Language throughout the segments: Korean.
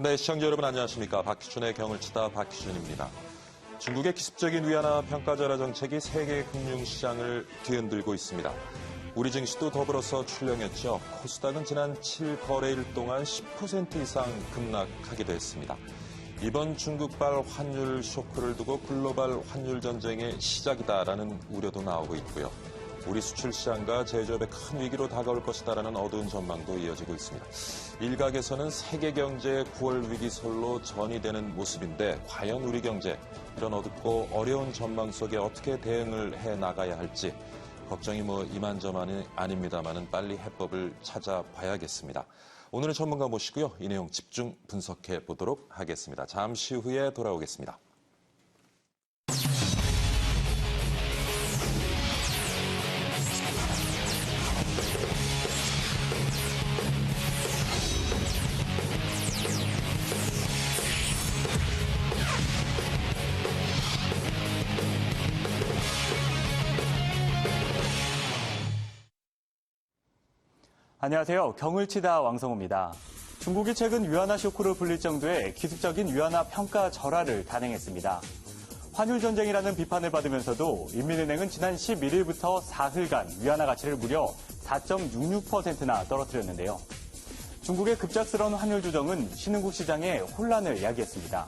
네, 시청자 여러분 안녕하십니까. 박희준의 경을 치다 박희준입니다. 중국의 기습적인 위안화 평가 절하 정책이 세계 금융시장을 뒤흔들고 있습니다. 우리 증시도 더불어서 출렁였죠. 코스닥은 지난 7거래일 동안 10% 이상 급락하기도 했습니다. 이번 중국발 환율 쇼크를 두고 글로벌 환율 전쟁의 시작이다라는 우려도 나오고 있고요. 우리 수출 시장과 제조업의 큰 위기로 다가올 것이다라는 어두운 전망도 이어지고 있습니다. 일각에서는 세계 경제의 9월 위기설로 전이되는 모습인데 과연 우리 경제 이런 어둡고 어려운 전망 속에 어떻게 대응을 해 나가야 할지 걱정이 이만저만이 아닙니다만은 빨리 해법을 찾아봐야겠습니다. 오늘은 전문가 모시고요. 이 내용 집중 분석해 보도록 하겠습니다. 잠시 후에 돌아오겠습니다. 안녕하세요. 경을 치다 왕성호입니다. 중국이 최근 위안화 쇼크로 불릴 정도의 기습적인 위안화 평가 절하를 단행했습니다. 환율 전쟁이라는 비판을 받으면서도 인민은행은 지난 11일부터 사흘간 위안화 가치를 무려 4.66%나 떨어뜨렸는데요. 중국의 급작스러운 환율 조정은 신흥국 시장에 혼란을 야기했습니다.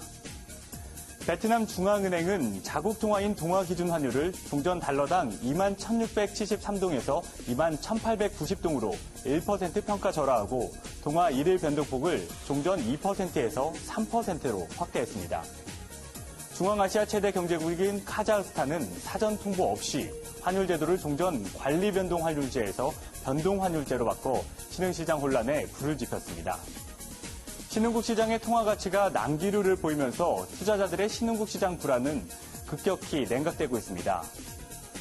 베트남 중앙은행은 자국 동화인 동화 기준 환율을 종전 달러당 21,673동에서 21,890동으로 1% 평가 절하하고 동화 1일 변동폭을 종전 2%에서 3%로 확대했습니다. 중앙아시아 최대 경제국인 카자흐스탄은 사전 통보 없이 환율 제도를 종전 관리 변동 환율제에서 변동 환율제로 바꿔 신흥시장 혼란에 불을 지폈습니다. 신흥국 시장의 통화 가치가 난기류를 보이면서 투자자들의 신흥국 시장 불안은 급격히 냉각되고 있습니다.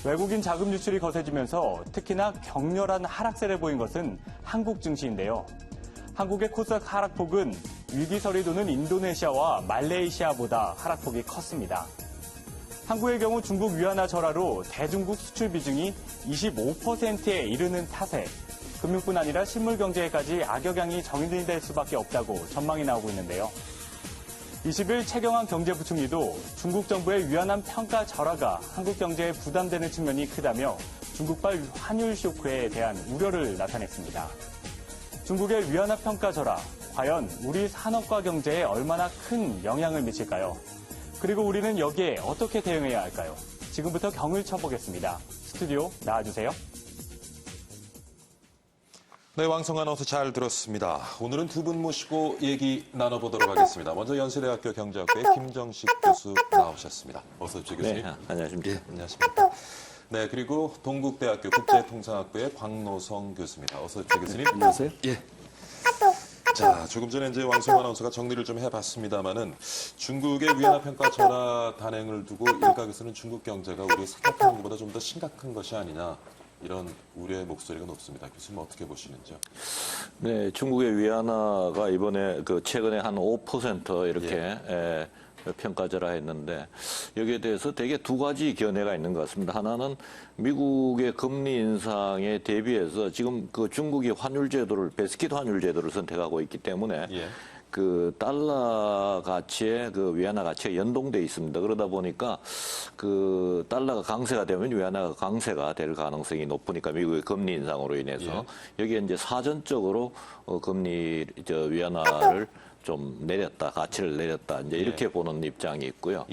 외국인 자금 유출이 거세지면서 특히나 격렬한 하락세를 보인 것은 한국 증시인데요. 한국의 코스닥 하락폭은 위기설이 도는 인도네시아와 말레이시아보다 하락폭이 컸습니다. 한국의 경우 중국 위안화 절하로 대중국 수출 비중이 25%에 이르는 탓에 금융뿐 아니라 실물 경제에까지 악영향이 정리될 수밖에 없다고 전망이 나오고 있는데요. 20일 최경환 경제부총리도 중국 정부의 위안화 평가 절하가 한국 경제에 부담되는 측면이 크다며 중국발 환율 쇼크에 대한 우려를 나타냈습니다. 중국의 위안화 평가 절하, 과연 우리 산업과 경제에 얼마나 큰 영향을 미칠까요? 그리고 우리는 여기에 어떻게 대응해야 할까요? 지금부터 경을 쳐보겠습니다. 스튜디오 나와주세요. 네, 왕성 아나운서 잘 들었습니다. 오늘은 두 분 모시고 얘기 나눠보도록 하겠습니다. 먼저 연세대학교 경제학부의 김정식 교수 나오셨습니다. 어서 오십시오, 교수님. 네, 안녕하십니까. 네, 안녕하십니까. 네, 그리고 동국대학교 국제통상학부의 광노성 교수입니다. 어서 오십시오, 교수님. 안녕하세요. 예. 자, 조금 전에 이제 왕성 아나운서가 정리를 좀 해봤습니다만은 중국의 위안화 평가 절하 단행을 두고 일각에서는 중국 경제가 우리 생각하는 것보다 좀 더 심각한 것이 아니냐. 이런 우려의 목소리가 높습니다. 교수님 어떻게 보시는지요? 네, 중국의 위안화가 이번에 최근에 한 5% 이렇게 평가절하 했는데 여기에 대해서 되게 두 가지 견해가 있는 것 같습니다. 하나는 미국의 금리 인상에 대비해서 지금 그 중국이 환율 제도를 베스킷 환율 제도를 선택하고 있기 때문에 그 달러 가치에 그 위안화 가치가 연동돼 있습니다. 그러다 보니까 그 달러가 강세가 되면 위안화가 강세가 될 가능성이 높으니까 미국의 금리 인상으로 인해서 여기에 이제 사전적으로 위안화를 좀 내렸다, 가치를 내렸다, 이제 이렇게 보는 입장이 있고요.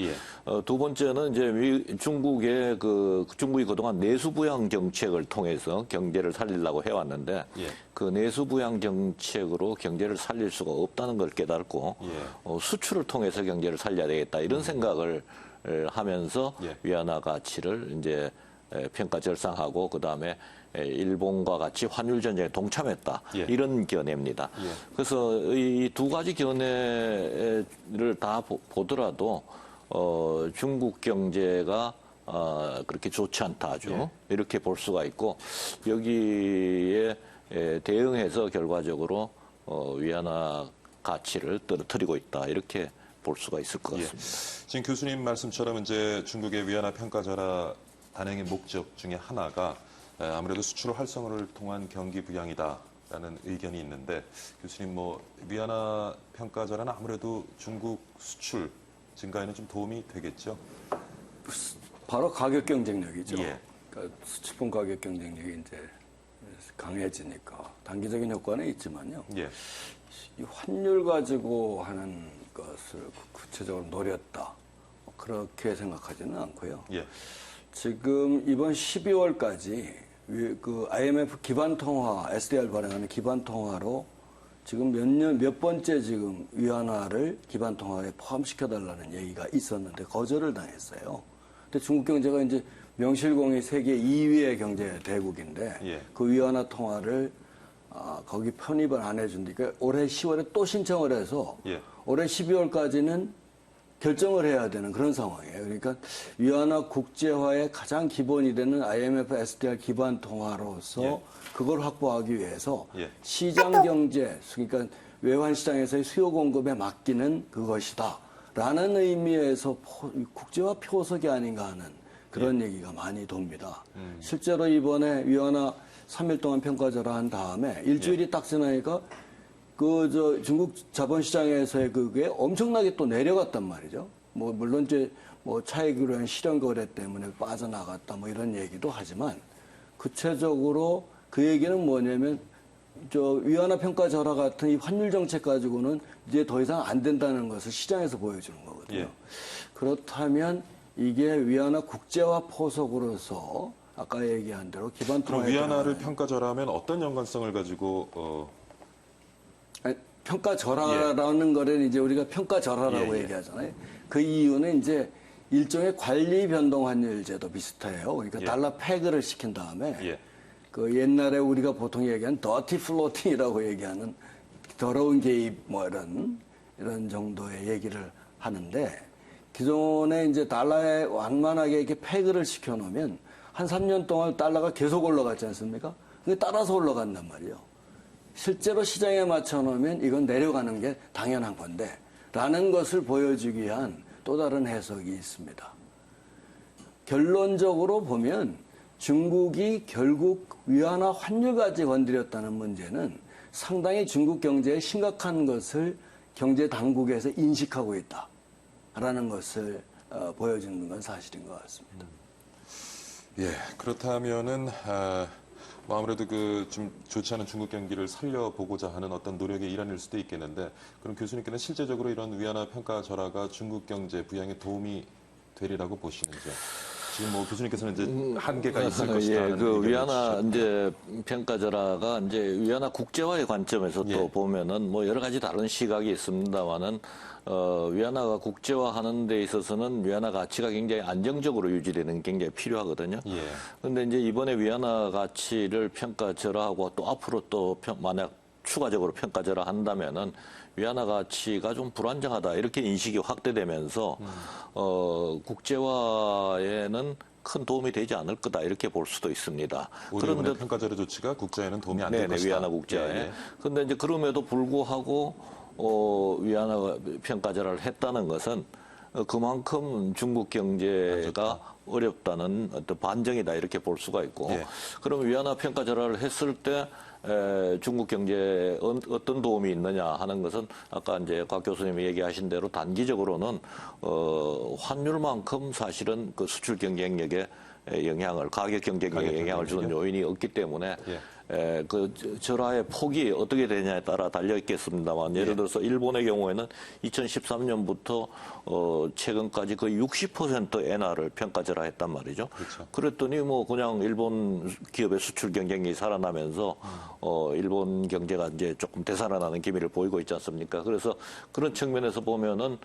두 번째는 이제 중국이 그동안 내수부양 정책을 통해서 경제를 살리려고 해왔는데 그 내수부양 정책으로 경제를 살릴 수가 없다는 걸 깨닫고 수출을 통해서 경제를 살려야 되겠다 이런 생각을 하면서 위안화 가치를 이제 평가 절상하고 그 다음에 일본과 같이 환율 전쟁에 동참했다 이런 견해입니다. 그래서 이 두 가지 견해를 다 보더라도 중국 경제가 그렇게 좋지 않다 아주 이렇게 볼 수가 있고 여기에 대응해서 결과적으로 위안화 가치를 떨어뜨리고 있다 이렇게 볼 수가 있을 것 같습니다. 지금 교수님 말씀처럼 이제 중국의 위안화 평가 절하 단행의 목적 중에 하나가 아무래도 수출 활성화를 통한 경기 부양이다. 라는 의견이 있는데 교수님 뭐 위안화 평가 절하는 아무래도 중국 수출 증가에는 좀 도움이 되겠죠? 바로 가격 경쟁력이죠. 예. 그러니까 수출품 가격 경쟁력이 이제 강해지니까 단기적인 효과는 있지만요. 예. 이 환율 가지고 하는 것을 구체적으로 노렸다. 그렇게 생각하지는 않고요. 예. 지금 이번 12월까지 그 IMF 기반 통화, SDR 발행하는 기반 통화로 지금 몇 번째 지금 위안화를 기반 통화에 포함시켜달라는 얘기가 있었는데 거절을 당했어요. 근데 중국 경제가 이제 명실공히 세계 2위의 경제 대국인데 예. 그 위안화 통화를 거기 편입을 안 해준다니까 올해 10월에 또 신청을 해서 예. 올해 12월까지는 결정을 해야 되는 그런 상황이에요. 그러니까 위안화 국제화의 가장 기본이 되는 IMF SDR 기반 통화로서 예. 그걸 확보하기 위해서 예. 시장 경제, 그러니까 외환 시장에서의 수요 공급에 맡기는 그것이다. 라는 의미에서 국제화 표석이 아닌가 하는 그런 얘기가 많이 돕니다. 실제로 이번에 위안화 3일 동안 평가절하한 다음에 일주일이 딱 지나니까 중국 자본시장에서의 그게 엄청나게 또 내려갔단 말이죠. 뭐, 물론 이제 차익으로 한 실현 거래 때문에 빠져나갔다 뭐 이런 얘기도 하지만 구체적으로 그 얘기는 뭐냐면 위안화 평가 절하 같은 이 환율 정책 가지고는 이제 더 이상 안 된다는 것을 시장에서 보여주는 거거든요. 예. 그렇다면 이게 위안화 국제화 포석으로서 아까 얘기한 대로 기반 그럼 통화에 위안화를 들어가는 평가 절하면 어떤 연관성을 가지고 아니, 평가절하라는 거는 이제 우리가 평가절하라고 예, 예. 얘기하잖아요. 그 이유는 이제 일종의 관리 변동 환율 제도 비슷해요. 그러니까 예. 달러 패그를 시킨 다음에 예. 그 옛날에 우리가 보통 얘기하는 더티 플로팅이라고 얘기하는 더러운 개입 뭐 이런 정도의 얘기를 하는데 기존에 이제 달러에 완만하게 이렇게 패그를 시켜 놓으면 한 3년 동안 달러가 계속 올라갔지 않습니까? 그게 따라서 올라간단 말이에요. 실제로 시장에 맞춰놓으면 이건 내려가는 게 당연한 건데 라는 것을 보여주기 위한 또 다른 해석이 있습니다. 결론적으로 보면 중국이 결국 위안화 환율까지 건드렸다는 문제는 상당히 중국 경제에 심각한 것을 경제 당국에서 인식하고 있다라는 것을 보여주는 건 사실인 것 같습니다. 예, 그렇다면은 뭐 아무래도 그 좀 좋지 않은 중국 경기를 살려보고자 하는 어떤 노력의 일환일 수도 있겠는데 그럼 교수님께는 실제적으로 이런 위안화 평가 절하가 중국 경제 부양에 도움이 되리라고 보시는지요? 지금 뭐 교수님께서는 이제 한계가 있을 것이다. 예, 그 위안화 이제 평가 절하가 이제 위안화 국제화의 관점에서 예. 또 보면은 뭐 여러 가지 다른 시각이 있습니다만은 위안화가 국제화하는 데 있어서는 위안화 가치가 굉장히 안정적으로 유지되는 게 굉장히 필요하거든요. 예. 그런데 이제 이번에 위안화 가치를 평가 절하하고 또 앞으로 또 만약 추가적으로 평가 절하한다면은 위안화 가치가 좀 불안정하다 이렇게 인식이 확대되면서 국제화에는 큰 도움이 되지 않을 거다 이렇게 볼 수도 있습니다. 그런데 평가 절하 조치가 국제에는 도움이 안 될 네네, 것이다. 위안화 국제화에. 예, 예. 그런데 이제 그럼에도 불구하고 위안화 평가 절하를 했다는 것은 그만큼 중국 경제가 어렵다는 어떤 반증이다 이렇게 볼 수가 있고 예. 그럼 위안화 평가 절하를 했을 때 중국 경제에 어떤 도움이 있느냐 하는 것은 아까 이제 곽 교수님이 얘기하신 대로 단기적으로는 환율만큼 사실은 그 수출 경쟁력에 영향을 가격 경쟁력에 영향을 주는 요인이 없기 때문에 그 절하의 폭이 어떻게 되냐에 따라 달려 있겠습니다만 예를 들어서 일본의 경우에는 2013년부터 최근까지 거의 60% 엔화를 평가 절하했단 말이죠. 그렇죠. 그랬더니 뭐 그냥 일본 기업의 수출 경쟁이 살아나면서 일본 경제가 이제 조금 되살아나는 기미를 보이고 있지 않습니까? 그래서 그런 측면에서 보면은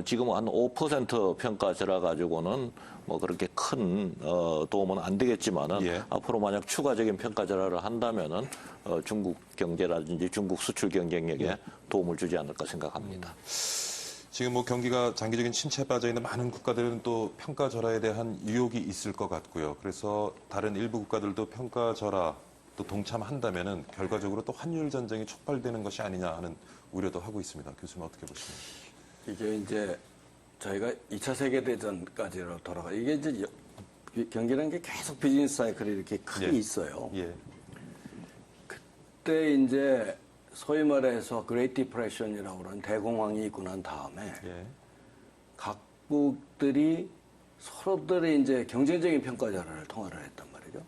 지금 한 5% 평가 절하 가지고는 뭐 그렇게 큰 도움은 안 되겠지만은 예. 앞으로 만약 추가적인 평가 절하를 한다면은 중국 경제라든지 중국 수출 경쟁력에 도움을 주지 않을까 생각합니다. 지금 뭐 경기가 장기적인 침체에 빠져 있는 많은 국가들은 또 평가 절하에 대한 유혹이 있을 것 같고요. 그래서 다른 일부 국가들도 평가 절하 또 동참한다면은 결과적으로 또 환율 전쟁이 촉발되는 것이 아니냐 하는 우려도 하고 있습니다. 교수님 어떻게 보십니까? 이게 이제 저희가 2차 세계대전까지로 돌아가. 이게 이제 경기라는 게 계속 비즈니스 사이클이 이렇게 크게 예. 있어요. 예. 그때 이제 소위 말해서 그레이트 디프레션이라고 하는 대공황이 있고 난 다음에 예. 각국들이 서로들이 이제 경쟁적인 평가 자료를 통화를 했단 말이죠.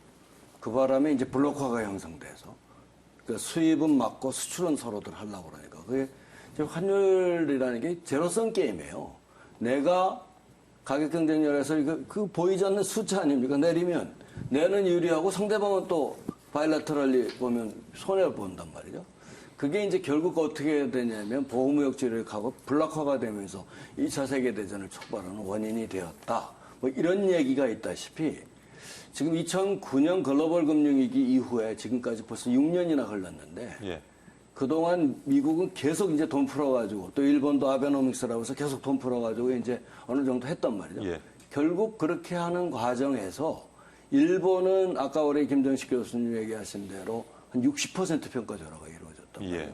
그 바람에 이제 블록화가 형성돼서 그 수입은 맞고 수출은 서로들 하려고 그러니까 그게 이제 환율이라는 게 제로섬 게임이에요. 내가 가격 경쟁률에서 그 보이지 않는 숫자 아닙니까? 내리면 내는 유리하고 상대방은 또 바일라터럴리 보면 손해를 본단 말이죠. 그게 이제 결국 어떻게 되냐면 보호무역 지력하고 블록화가 되면서 2차 세계대전을 촉발하는 원인이 되었다. 뭐 이런 얘기가 있다시피 지금 2009년 글로벌 금융위기 이후에 지금까지 벌써 6년이나 흘렀는데 예. 그동안 미국은 계속 이제 돈 풀어가지고 또 일본도 아베노믹스라고 해서 계속 돈 풀어가지고 이제 어느 정도 했단 말이죠. 예. 결국 그렇게 하는 과정에서 일본은 아까 우리 김정식 교수님 얘기하신 대로 한 60% 평가 절하가 이루어졌단 말이에요. 예.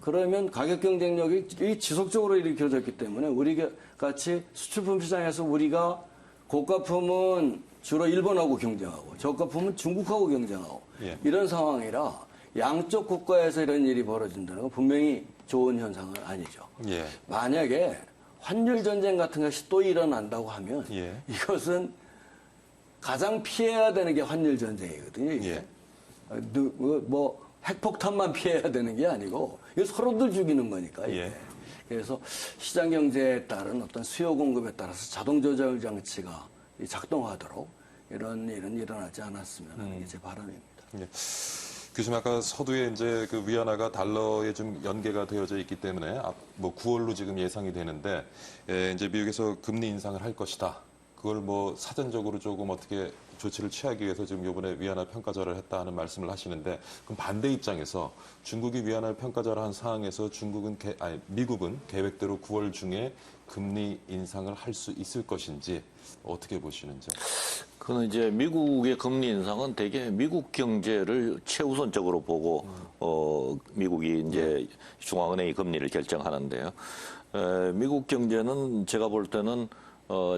그러면 가격 경쟁력이 지속적으로 일으켜졌기 때문에 우리가 같이 수출품 시장에서 우리가 고가품은 주로 일본하고 경쟁하고 저가품은 중국하고 경쟁하고 예. 이런 상황이라 양쪽 국가에서 이런 일이 벌어진다는 건 분명히 좋은 현상은 아니죠. 예. 만약에 환율 전쟁 같은 것이 또 일어난다고 하면 예. 이것은 가장 피해야 되는 게 환율 전쟁이거든요. 이게. 예. 뭐 핵폭탄만 피해야 되는 게 아니고 이거 서로들 죽이는 거니까. 이게. 예. 그래서 시장 경제에 따른 어떤 수요 공급에 따라서 자동 조절 장치가 작동하도록 이런 일은 일어나지 않았으면 하는 게 제 바람입니다. 예. 교수님 아까 서두에 이제 그 위안화가 달러에 좀 연계가 되어져 있기 때문에 뭐 9월로 지금 예상이 되는데 이제 미국에서 금리 인상을 할 것이다. 그걸 뭐 사전적으로 조금 어떻게 조치를 취하기 위해서 지금 이번에 위안화 평가절하를 했다 하는 말씀을 하시는데 그럼 반대 입장에서 중국이 위안화 평가절하한 상황에서 미국은 계획대로 9월 중에 금리 인상을 할 수 있을 것인지 어떻게 보시는지? 그는 이제 미국의 금리 인상은 대개 미국 경제를 최우선적으로 보고 미국이 이제 중앙은행이 금리를 결정하는데요. 미국 경제는 제가 볼 때는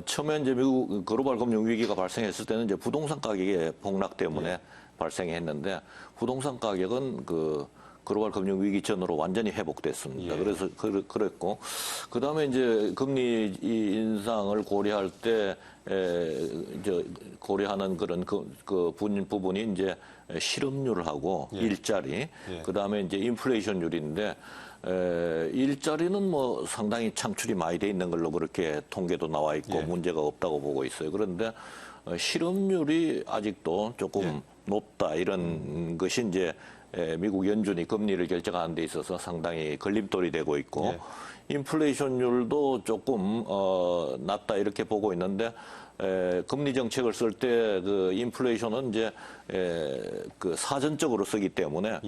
처음에 이제 미국 글로벌 금융 위기가 발생했을 때는 이제 부동산 가격의 폭락 때문에 발생했는데 부동산 가격은 그 글로벌 금융 위기 전으로 완전히 회복됐습니다. 그래서 그랬고 그다음에 이제 금리 인상을 고려할 때 이제 고려하는 그런 그 부분이 이제 실업률하고 일자리 그다음에 이제 인플레이션율인데 일자리는 뭐 상당히 창출이 많이 돼 있는 걸로 그렇게 통계도 나와 있고 문제가 없다고 보고 있어요. 그런데 실업률이 아직도 조금 높다 이런 것이 이제 미국 연준이 금리를 결정하는 데 있어서 상당히 걸림돌이 되고 있고 인플레이션율도 조금 낮다 이렇게 보고 있는데 금리 정책을 쓸 때 그 인플레이션은 이제 그 사전적으로 쓰기 때문에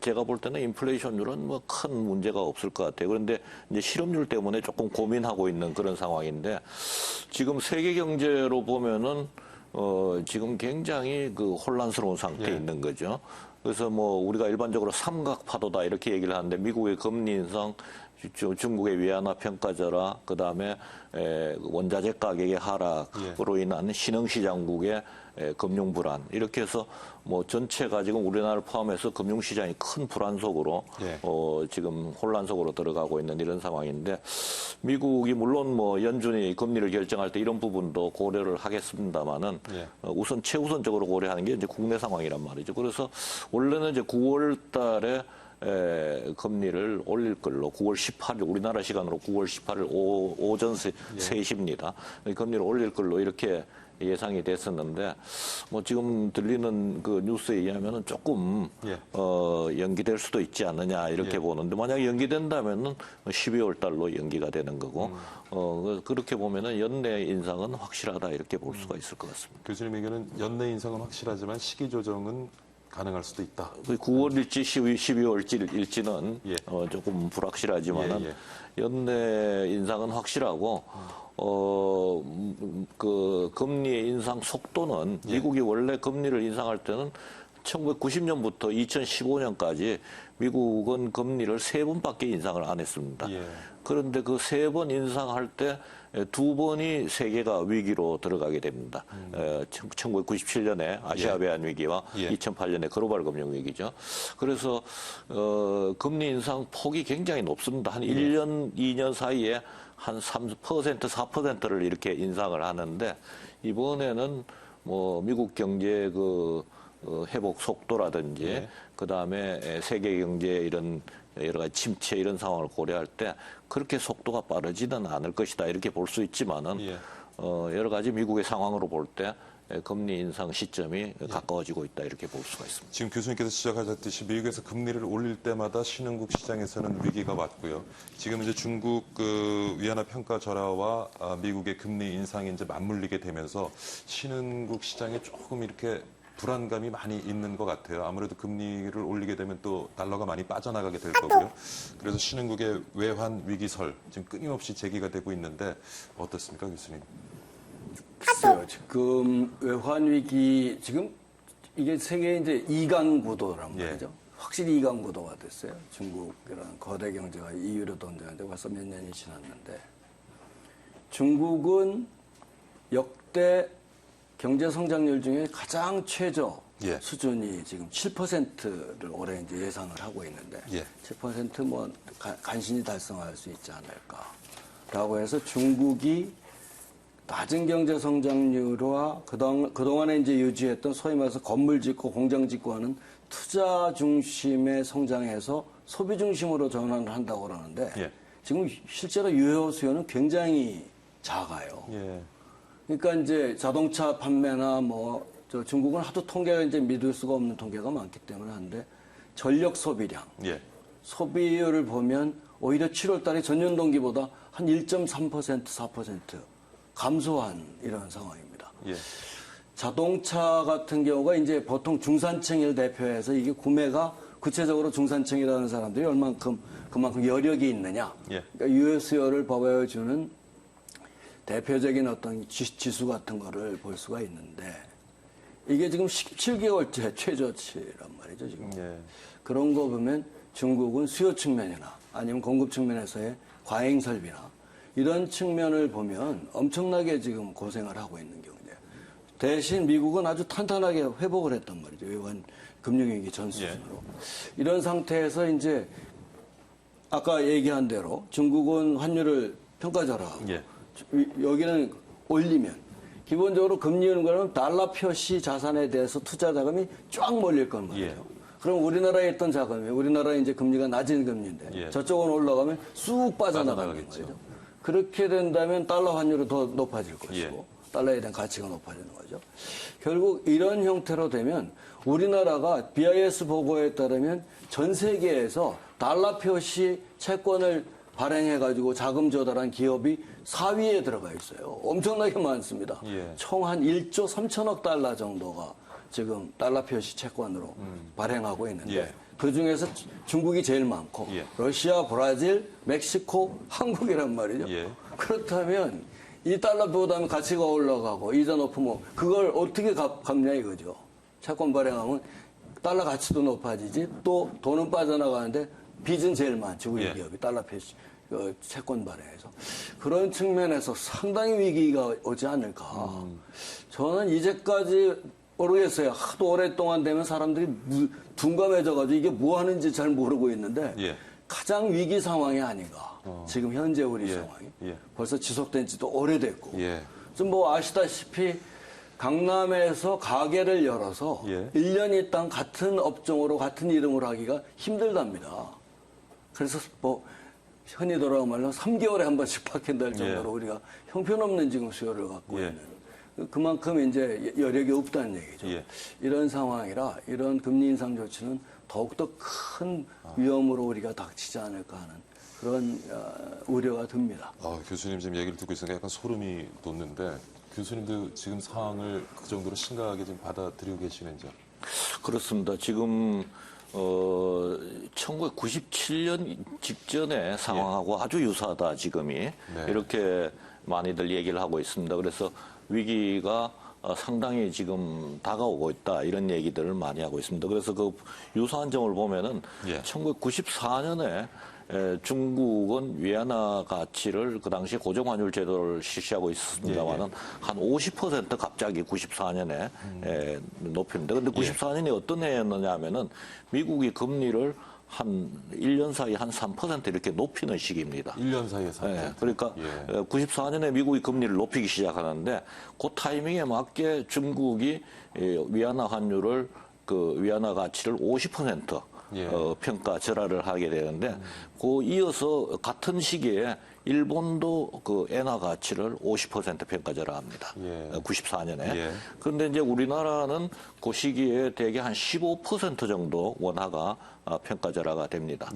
제가 볼 때는 인플레이션율은 뭐 큰 문제가 없을 것 같아요. 그런데 이제 실업률 때문에 조금 고민하고 있는 그런 상황인데 지금 세계 경제로 보면은 지금 굉장히 그 혼란스러운 상태에 있는 거죠. 그래서 뭐 우리가 일반적으로 삼각파도다 이렇게 얘기를 하는데 미국의 금리 인상, 중국의 위안화 평가절하, 그다음에 원자재 가격의 하락으로 인한 신흥시장국의 금융 불안 이렇게 해서 뭐 전체가 지금 우리나라를 포함해서 금융시장이 큰 불안 속으로 지금 혼란 속으로 들어가고 있는 이런 상황인데 미국이 물론 뭐 연준이 금리를 결정할 때 이런 부분도 고려를 하겠습니다만은 우선 최우선적으로 고려하는 게 이제 국내 상황이란 말이죠. 그래서 원래는 이제 9월 달에 금리를 올릴 걸로 9월 18일 우리나라 시간으로 9월 18일 오전 3시입니다. 금리를 올릴 걸로 이렇게 예상이 됐었는데 뭐 지금 들리는 그 뉴스에 의하면은 조금 연기될 수도 있지 않느냐 이렇게 보는데 만약에 연기된다면은 12월 달로 연기가 되는 거고 그렇게 보면은 연내 인상은 확실하다 이렇게 볼 수가 있을 것 같습니다. 교수님에게는 연내 인상은 확실하지만 시기 조정은 가능할 수도 있다. 9월일지 12월일지는 조금 불확실하지만은 연내 인상은 확실하고 그 금리의 인상 속도는 미국이 원래 금리를 인상할 때는 1990년부터 2015년까지 미국은 금리를 3번밖에 인상을 안 했습니다. 예. 그런데 그 3번 인상할 때 2번이 세계가 위기로 들어가게 됩니다. 1997년에 아시아 배안 위기와 예. 2008년에 글로벌 금융 위기죠. 그래서 금리 인상 폭이 굉장히 높습니다. 한 1년, 2년 사이에 한 3%, 4%를 이렇게 인상을 하는데 이번에는 뭐 미국 경제 회복 속도라든지 예. 그다음에 세계 경제 이런 여러 가지 침체 이런 상황을 고려할 때 그렇게 속도가 빠르지는 않을 것이다 이렇게 볼 수 있지만은 예. 여러 가지 미국의 상황으로 볼 때 금리 인상 시점이 가까워지고 있다 이렇게 볼 수가 있습니다. 지금 교수님께서 시작하셨듯이 미국에서 금리를 올릴 때마다 신흥국 시장에서는 위기가 왔고요. 지금 이제 중국 위안화 평가 절하와 미국의 금리 인상이 이제 맞물리게 되면서 신흥국 시장에 조금 이렇게 불안감이 많이 있는 것 같아요. 아무래도 금리를 올리게 되면 또 달러가 많이 빠져나가게 될 거고요. 그래서 신흥국의 외환 위기설 지금 끊임없이 제기가 되고 있는데 어떻습니까, 교수님? 글쎄요, 지금 외환 위기 지금 이게 세계 이제 이강 구도란 말이죠. 확실히 이강 구도가 됐어요. 중국이라는 거대 경제가 EU로 돈다는데 벌써 몇 년이 지났는데 중국은 역대 경제 성장률 중에 가장 최저 예. 수준이 지금 7%를 올해 이제 예상을 하고 있는데 예. 7% 뭐 간신히 달성할 수 있지 않을까라고 해서 중국이 낮은 경제 성장률과 그동안에 이제 유지했던 소위 말해서 건물 짓고 공장 짓고 하는 투자 중심의 성장에서 소비 중심으로 전환을 한다고 그러는데 예. 지금 실제로 유효 수요는 굉장히 작아요. 예. 그러니까 이제 자동차 판매나 중국은 하도 통계가 이제 믿을 수가 없는 통계가 많기 때문에 한데 전력 소비량, 예. 소비율을 보면 오히려 7월 달에 전년 동기보다 한 1.3%, 4% 감소한 이런 상황입니다. 예. 자동차 같은 경우가 이제 보통 중산층을 대표해서 이게 구매가 구체적으로 중산층이라는 사람들이 그만큼 여력이 있느냐. 예. 그러니까 유효 수요를 보여주는 대표적인 어떤 지수 같은 거를 볼 수가 있는데 이게 지금 17개월째 최저치란 말이죠, 지금. 예. 그런 거 보면 중국은 수요 측면이나 아니면 공급 측면에서의 과잉 설비나 이런 측면을 보면 엄청나게 지금 고생을 하고 있는 경우인데 대신 미국은 아주 탄탄하게 회복을 했단 말이죠. 외환 금융위기 전 수준으로. 이런 상태에서 이제 아까 얘기한 대로 중국은 환율을 평가절하하고 예. 여기는 올리면 기본적으로 금리 오는 거는 달러 표시 자산에 대해서 투자 자금이 쫙 몰릴 건 말이에요. 예. 그럼 우리나라에 있던 자금이 우리나라 이제 금리가 낮은 금리인데 예. 저쪽은 올라가면 쑥 빠져나가는 빠져나가겠죠. 거죠. 그렇게 된다면 달러 환율은 더 높아질 것이고 예. 달러에 대한 가치가 높아지는 거죠. 결국 이런 형태로 되면 우리나라가 BIS 보고에 따르면 전 세계에서 달러 표시 채권을 발행해가지고 자금 조달한 기업이 4위에 들어가 있어요. 엄청나게 많습니다. 예. 총 한 1조 3천억 달러 정도가 지금 달러 표시 채권으로 발행하고 있는데 예. 그중에서 중국이 제일 많고 예. 러시아, 브라질, 멕시코, 한국이란 말이죠. 예. 그렇다면 이 달러보다는 가치가 올라가고 이자 높으면 그걸 어떻게 갚냐 이거죠. 채권 발행하면 달러 가치도 높아지지 또 돈은 빠져나가는데 빚은 제일 많죠. 우리 예. 기업이 달러 표시 채권 발행해서 그런 측면에서 상당히 위기가 오지 않을까. 저는 이제까지 모르겠어요. 하도 오랫동안 되면 사람들이 둔감해져가지고 이게 뭐 하는지 잘 모르고 있는데 예. 가장 위기 상황이 아닌가. 지금 현재 우리 예. 상황이 예. 벌써 지속된 지도 오래됐고 예. 좀 뭐 아시다시피 강남에서 가게를 열어서 예. 1년 있당 같은 업종으로 같은 이름으로 하기가 힘들답니다. 그래서 뭐 흔히 돌아온 말로 3개월에 한 번씩 바뀐다 할 정도로 우리가 형편없는 지금 수요를 갖고 예. 있는 그만큼 이제 여력이 없다는 얘기죠. 예. 이런 상황이라 이런 금리 인상 조치는 더욱더 큰 위험으로 우리가 닥치지 않을까 하는 그런 우려가 듭니다. 교수님 지금 얘기를 듣고 있으니까 약간 소름이 돋는데 교수님도 지금 상황을 그 정도로 심각하게 지금 받아들이고 계시는지요? 그렇습니다. 지금 1997년 직전의 상황하고 아주 유사하다 지금이 네. 이렇게 많이들 얘기를 하고 있습니다. 그래서 위기가 상당히 지금 다가오고 있다 이런 얘기들을 많이 하고 있습니다. 그래서 그 유사한 점을 보면은 1994년에 중국은 위안화 가치를 그 당시 고정환율 제도를 실시하고 있었습니다만은 한 50% 갑자기 94년에 높였는데 근데 94년이 어떤 해였느냐 하면은 미국이 금리를 한 1년 사이 한 3% 이렇게 높이는 시기입니다. 1년 사이에 3%. 네, 그러니까 94년에 미국이 금리를 높이기 시작하는데 그 타이밍에 맞게 중국이 위안화 환율을 그 위안화 가치를 50% 평가 절하를 하게 되는데 그 이어서 같은 시기에 일본도 그 엔화 가치를 50% 평가 절하합니다. 94년에. 그런데 이제 우리나라는 그 시기에 대개 한 15% 정도 원화가 평가 절하가 됩니다.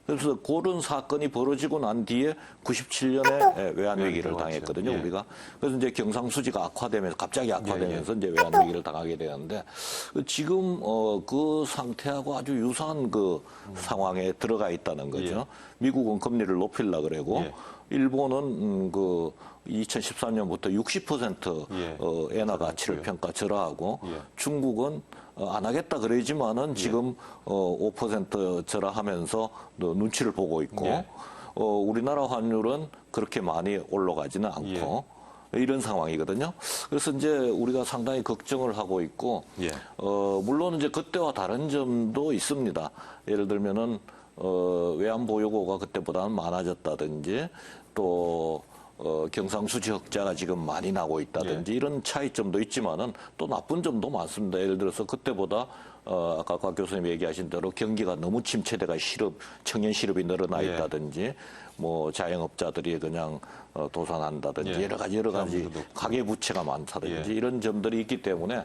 그래서 그런 사건이 벌어지고 난 뒤에 97년에 외환 위기를 당했거든요, 우리가. 그래서 이제 경상수지가 악화되면서 갑자기 악화되면서 이제 외환 위기를 당하게 되는데 지금 그 상태하고 아주 유사한 그 상황에 들어가 있다는 거죠. 미국은 금리를 높이려고 그러고 일본은 그 2013년부터 60% 엔화 가치를 평가 절하하고 중국은 안 하겠다 그러지만은 지금 5% 절하하면서 눈치를 보고 있고 우리나라 환율은 그렇게 많이 올라가지는 않고 이런 상황이거든요. 그래서 이제 우리가 상당히 걱정을 하고 있고 물론 이제 그때와 다른 점도 있습니다. 예를 들면은 외환 보유고가 그때보다는 많아졌다든지 또 경상수지 흑자가 지금 많이 나고 있다든지 이런 차이점도 있지만은 또 나쁜 점도 많습니다. 예를 들어서 그때보다 아까 곽 교수님 얘기하신 대로 경기가 너무 침체돼가 청년 실업이 늘어나 있다든지 뭐 자영업자들이 그냥 도산한다든지 여러 가지 가계 부채가 많다든지 이런 점들이 있기 때문에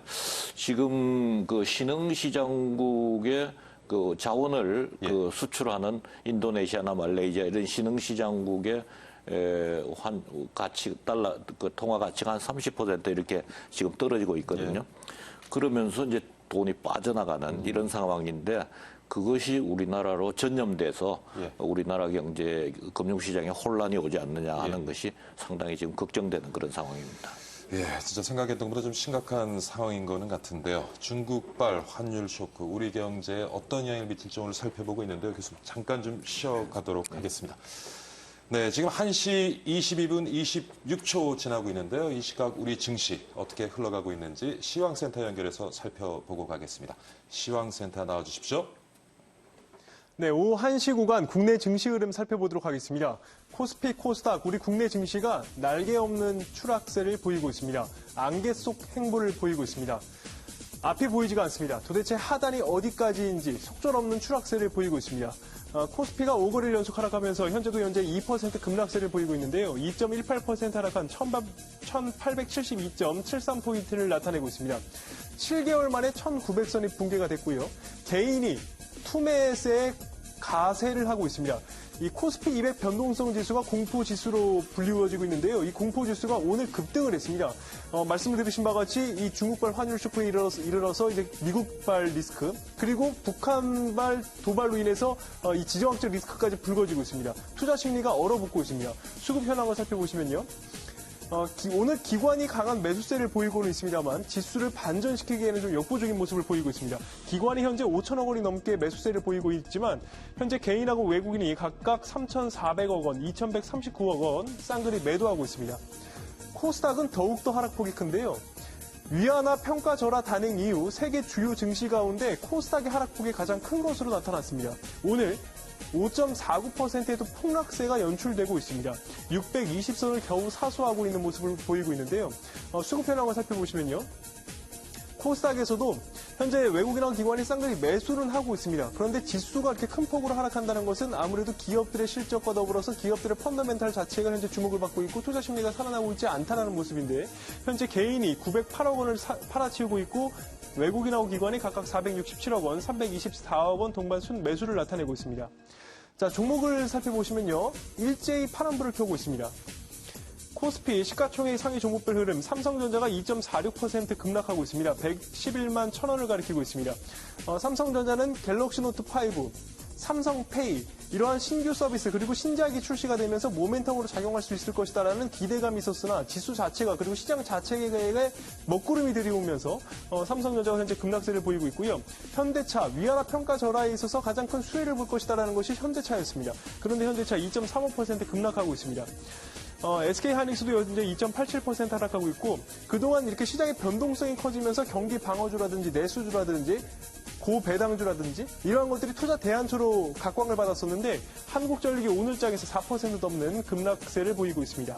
지금 그 신흥시장국의 그 자원을 그 수출하는 인도네시아나 말레이시아 이런 신흥시장국의 달러 그 통화 가치가 한 30% 이렇게 지금 떨어지고 있거든요. 그러면서 이제 돈이 빠져나가는 이런 상황인데 그것이 우리나라로 전염돼서 우리나라 경제 금융시장에 혼란이 오지 않느냐 하는 것이 상당히 지금 걱정되는 그런 상황입니다. 진짜 생각했던 것보다 좀 심각한 상황인 거는 같은데요. 중국발 환율 쇼크, 우리 경제에 어떤 영향을 미칠지 오늘 살펴보고 있는데요. 계속 잠깐 좀 쉬어가도록 하겠습니다. 네, 지금 1시 22분 26초 지나고 있는데요. 이 시각 우리 증시 어떻게 흘러가고 있는지 시황센터 연결해서 살펴보고 가겠습니다. 시황센터 나와주십시오. 네, 오후 1시 구간 국내 증시 흐름 살펴보도록 하겠습니다. 코스피, 코스닥, 우리 국내 증시가 날개 없는 추락세를 보이고 있습니다. 안개 속 행보를 보이고 있습니다. 앞이 보이지가 않습니다. 도대체 하단이 어디까지인지 속절없는 추락세를 보이고 있습니다. 코스피가 5거래일 연속 하락하면서 현재 2% 급락세를 보이고 있는데요. 2.18% 하락한 1872.73포인트를 나타내고 있습니다. 7개월 만에 1900선이 붕괴가 됐고요. 개인이 투매세에 가세를 하고 있습니다. 이 코스피 200 변동성 지수가 공포 지수로 불리워지고 있는데요. 이 공포 지수가 오늘 급등을 했습니다. 말씀을 들으신 바와 같이 이 중국발 환율 쇼크에 이르러서 이제 미국발 리스크 그리고 북한발 도발로 인해서 이 지정학적 리스크까지 불거지고 있습니다. 투자 심리가 얼어붙고 있습니다. 수급 현황을 살펴보시면요. 오늘 기관이 강한 매수세를 보이고는 있습니다만 지수를 반전시키기에는 좀 역부족인 모습을 보이고 있습니다. 기관이 현재 5천억 원이 넘게 매수세를 보이고 있지만 현재 개인하고 외국인이 각각 3,400억 원, 2,139억 원 쌍그리 매도하고 있습니다. 코스닥은 더욱더 하락폭이 큰데요. 위안화 평가 절하 단행 이후 세계 주요 증시 가운데 코스닥의 하락폭이 가장 큰 것으로 나타났습니다. 오늘 5.49%에도 폭락세가 연출되고 있습니다. 620선을 겨우 사수하고 있는 모습을 보이고 있는데요. 수급 현황을 살펴보시면요. 코스닥에서도 현재 외국인과 기관이 쌍둥이 매수는 하고 있습니다. 그런데 지수가 이렇게 큰 폭으로 하락한다는 것은 아무래도 기업들의 실적과 더불어서 기업들의 펀더멘탈 자체가 현재 주목을 받고 있고 투자 심리가 살아나고 있지 않다는 모습인데 현재 개인이 908억 원을 팔아치우고 있고 외국인하고 기관이 각각 467억 원, 324억 원 동반 순매수를 나타내고 있습니다. 자, 종목을 살펴보시면요. 일제히 파란불을 켜고 있습니다. 코스피 시가총액 상위 종목별 흐름, 삼성전자가 2.46% 급락하고 있습니다. 111만 1,000원을 가리키고 있습니다. 삼성전자는 갤럭시 노트 5, 삼성페이 이러한 신규 서비스 그리고 신작이 출시가 되면서 모멘텀으로 작용할 수 있을 것이다라는 기대감이 있었으나 지수 자체가 그리고 시장 자체에 먹구름이 들이오면서 삼성전자가 현재 급락세를 보이고 있고요. 현대차 위안화 평가 절하에 있어서 가장 큰 수혜를 볼 것이다라는 것이 현대차였습니다. 그런데 현대차 2.35% 급락하고 있습니다. SK하이닉스도 현재 2.87% 하락하고 있고 그동안 이렇게 시장의 변동성이 커지면서 경기 방어주라든지 내수주라든지 고배당주라든지 이러한 것들이 투자 대안처로 각광을 받았었는데 한국전력이 오늘장에서 4% 넘는 급락세를 보이고 있습니다.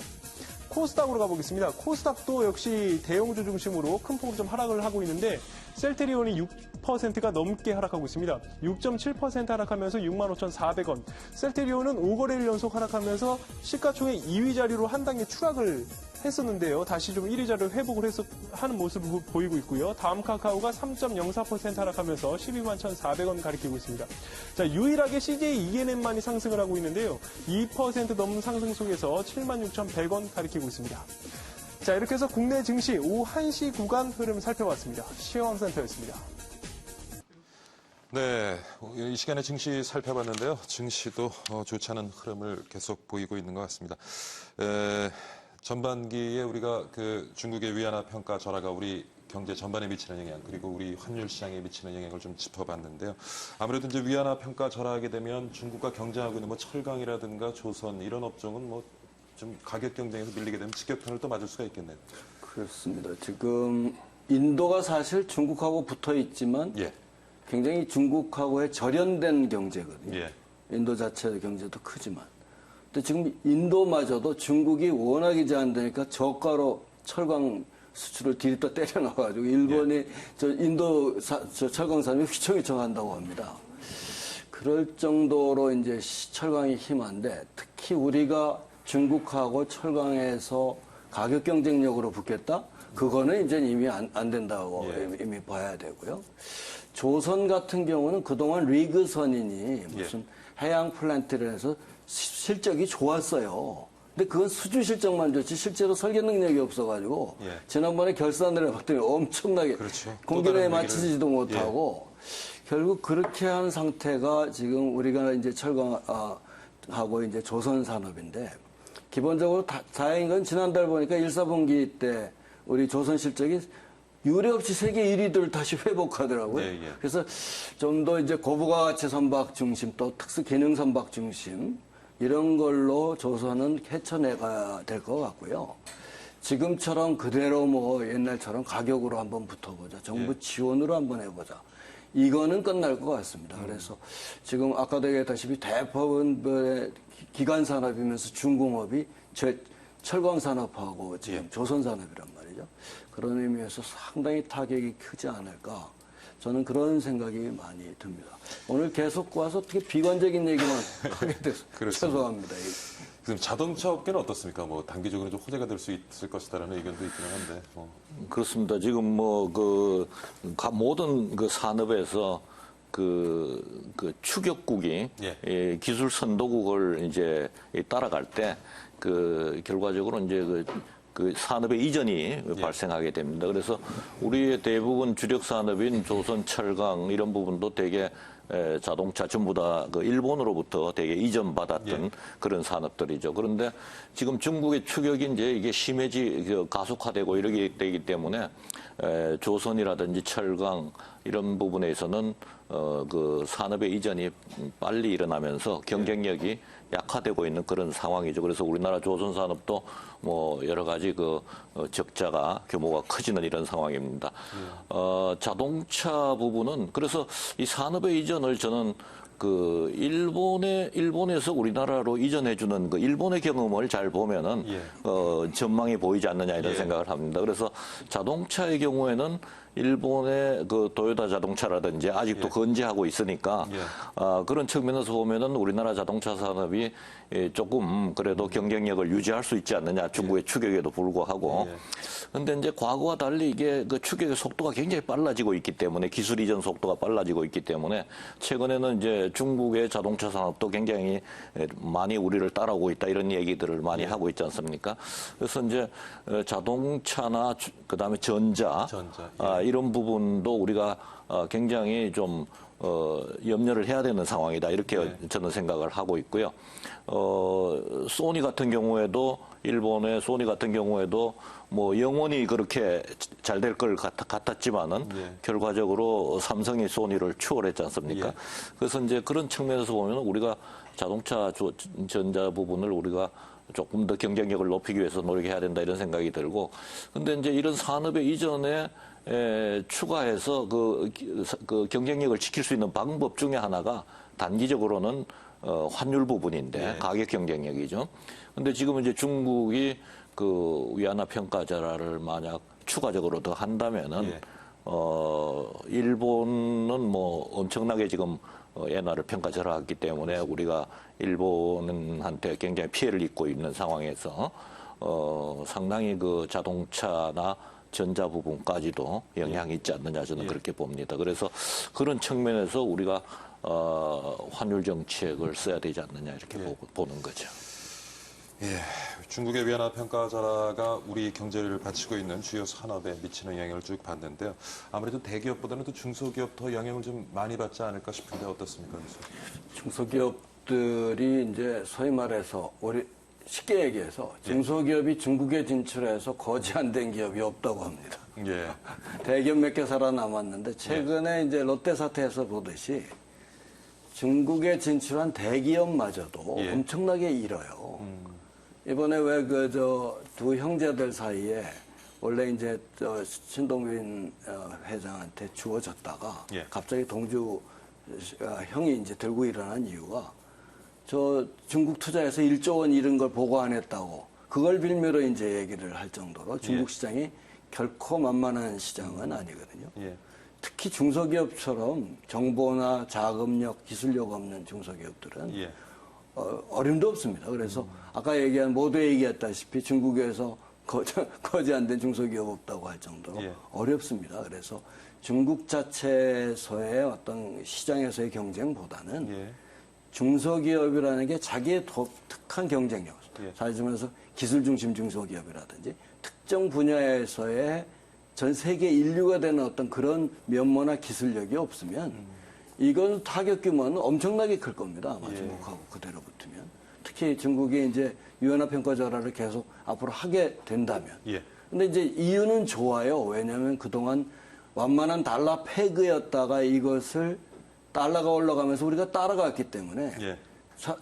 코스닥으로 가보겠습니다. 코스닥도 역시 대형주 중심으로 큰 폭으로 좀 하락을 하고 있는데 셀트리온이 6%가 넘게 하락하고 있습니다. 6.7% 하락하면서 65,400원. 셀트리온은 5거래일 연속 하락하면서 시가총액 2위 자리로 한 단계 추락을 했었는데요. 다시 좀 1위 자리를 회복을 하는 모습을 보이고 있고요. 다음 카카오가 3.04% 하락하면서 121,400원 가리키고 있습니다. 자, 유일하게 CJ ENM만이 상승을 하고 있는데요. 2% 넘는 상승 속에서 76,100원 가리키고 있습니다. 자, 이렇게 해서 국내 증시 오후 1시 구간 흐름 살펴봤습니다. 시황센터였습니다. 네, 이 시간에 증시 살펴봤는데요. 증시도 좋지 않은 흐름을 계속 보이고 있는 것 같습니다. 전반기에 우리가 그 중국의 위안화 평가 절하가 우리 경제 전반에 미치는 영향 그리고 우리 환율 시장에 미치는 영향을 좀 짚어봤는데요. 아무래도 이제 위안화 평가 절하하게 되면 중국과 경쟁하고 있는 뭐 철강이라든가 조선 이런 업종은 뭐 좀 가격 경쟁에서 밀리게 되면 직격탄을 또 맞을 수가 있겠네요. 그렇습니다. 지금 인도가 사실 중국하고 붙어 있지만 예. 굉장히 중국하고의 절연된 경제거든요. 예. 인도 자체의 경제도 크지만. 근데 지금 인도마저도 중국이 워낙이지 않으니까 저가로 철강 수출을 디립다 때려 넣어가지고 일본이 저 인도 저 철강 산업이 휘청휘청 한다고 합니다. 그럴 정도로 이제 철강이 힘한데 특히 우리가 중국하고 철강에서 가격 경쟁력으로 붙겠다? 그거는 이제 이미 안 된다고 이미 봐야 되고요. 조선 같은 경우는 그동안 리그선인이 무슨 해양 플랜트를 해서 실적이 좋았어요. 근데 그건 수주 실적만 좋지 실제로 설계 능력이 없어가지고 지난번에 결산을 해봤더니 엄청나게 그렇죠. 공기내에 맞추지도 못하고 결국 그렇게 한 상태가 지금 우리가 이제 철강하고 이제 조선 산업인데 기본적으로 다행인 건 지난달 보니까 1, 4분기 때 우리 조선 실적이 유례 없이 세계 1위들 다시 회복하더라고요. 그래서 좀 더 이제 고부가가치 선박 중심 또 특수 기능 선박 중심 이런 걸로 조선은 헤쳐내가야 될 것 같고요. 지금처럼 그대로 뭐 옛날처럼 가격으로 한번 붙어보자. 정부 지원으로 한번 해보자. 이거는 끝날 것 같습니다. 그래서 지금 아까도 얘기했다시피 대부분 기간 산업이면서 중공업이 철강 산업하고 지금 조선 산업이란 말이죠. 그런 의미에서 상당히 타격이 크지 않을까. 저는 그런 생각이 많이 듭니다. 오늘 계속 와서 어떻게 비관적인 얘기만 하게 돼서 죄송합니다. 그럼 자동차 업계는 어떻습니까? 뭐 단기적으로 좀 호재가 될 수 있을 것이다라는 의견도 있기는 한데. 그렇습니다. 지금 뭐 모든 그 산업에서 그 추격국이 기술 선도국을 이제 따라갈 때 결과적으로 이제 그 산업의 이전이 발생하게 됩니다. 그래서 우리의 대부분 주력 산업인 조선, 철강 이런 부분도 되게 자동차 전부 다 그 일본으로부터 되게 이전받았던 그런 산업들이죠. 그런데 지금 중국의 추격이 이제 이게 가속화되고 이러게 되기 때문에 조선이라든지 철강 이런 부분에서는 그 산업의 이전이 빨리 일어나면서 경쟁력이 약화되고 있는 그런 상황이죠. 그래서 우리나라 조선 산업도 뭐 여러 가지 적자가 규모가 커지는 이런 상황입니다. 자동차 부분은 그래서 이 산업의 이전을 저는 일본에서 우리나라로 이전해주는 일본의 경험을 잘 보면은 전망이 보이지 않느냐 이런 생각을 합니다. 그래서 자동차의 경우에는 일본의 도요타 자동차라든지 아직도 건재하고 있으니까 그런 측면에서 보면은 우리나라 자동차 산업이 조금 그래도 경쟁력을 유지할 수 있지 않느냐 중국의 추격에도 불구하고. 그런데 이제 과거와 달리 이게 추격의 속도가 굉장히 빨라지고 있기 때문에 기술 이전 속도가 빨라지고 있기 때문에 최근에는 이제 중국의 자동차 산업도 굉장히 많이 우리를 따라오고 있다 이런 얘기들을 많이 하고 있지 않습니까? 그래서 이제 자동차나 그다음에 전자 이런 부분도 우리가 굉장히 좀 염려를 해야 되는 상황이다. 이렇게 저는 생각을 하고 있고요. 소니 같은 경우에도 일본의 소니 같은 경우에도 뭐 영원히 그렇게 잘 될 걸 같았지만은 결과적으로 삼성이 소니를 추월했지 않습니까? 그래서 이제 그런 측면에서 보면 우리가 자동차 전자 부분을 우리가 조금 더 경쟁력을 높이기 위해서 노력해야 된다 이런 생각이 들고, 근데 이제 이런 산업의 이전에 추가해서 그 경쟁력을 지킬 수 있는 방법 중에 하나가 단기적으로는 환율 부분인데 가격 경쟁력이죠. 근데 지금 이제 중국이 그 위안화 평가절하를 만약 추가적으로 더 한다면은 일본은 뭐 엄청나게 지금 엔화를 평가절하했기 때문에 우리가 일본한테 굉장히 피해를 입고 있는 상황에서 상당히 그 자동차나 전자 부분까지도 영향이 있지 않느냐 저는 그렇게 봅니다. 그래서 그런 측면에서 우리가 환율 정책을 써야 되지 않느냐 이렇게 보는 거죠. 예, 중국의 위안화 평가절하가 우리 경제를 받치고 있는 주요 산업에 미치는 영향을 쭉 봤는데요. 아무래도 대기업보다는 또 중소기업 더 영향을 좀 많이 받지 않을까 싶은데 어떻습니까? 중소기업들이 이제 소위 말해서 우리 쉽게 얘기해서 중소기업이 중국에 진출해서 거지 안 된 기업이 없다고 합니다. 예. 대기업 몇 개 살아남았는데 최근에 이제 롯데 사태에서 보듯이 중국에 진출한 대기업마저도 엄청나게 잃어요. 이번에 왜 두 형제들 사이에 원래 이제 신동빈 회장한테 주어졌다가 갑자기 동주 형이 이제 들고 일어난 이유가 저 중국 투자에서 1조 원 잃은 걸 보고 안 했다고 그걸 빌미로 이제 얘기를 할 정도로 중국 시장이 결코 만만한 시장은 아니거든요. 특히 중소기업처럼 정보나 자금력, 기술력 없는 중소기업들은 어림도 없습니다. 그래서 아까 모두 얘기했다시피 중국에서 거지 안 된 중소기업 없다고 할 정도로 어렵습니다. 그래서 중국 자체에서의 어떤 시장에서의 경쟁보다는 중소기업이라는 게 자기의 독특한 경쟁력, 사실면서 기술 중심 중소기업이라든지 특정 분야에서의 전 세계 인류가 되는 어떤 그런 면모나 기술력이 없으면 이건 타격 규모는 엄청나게 클 겁니다. 아마 중국하고 그대로 붙으면. 특히 중국이 이제 위안화 평가 절하를 계속 앞으로 하게 된다면. 근데 이제 이유는 좋아요. 왜냐하면 그동안 완만한 달러 패그였다가 이것을 달러가 올라가면서 우리가 따라갔기 때문에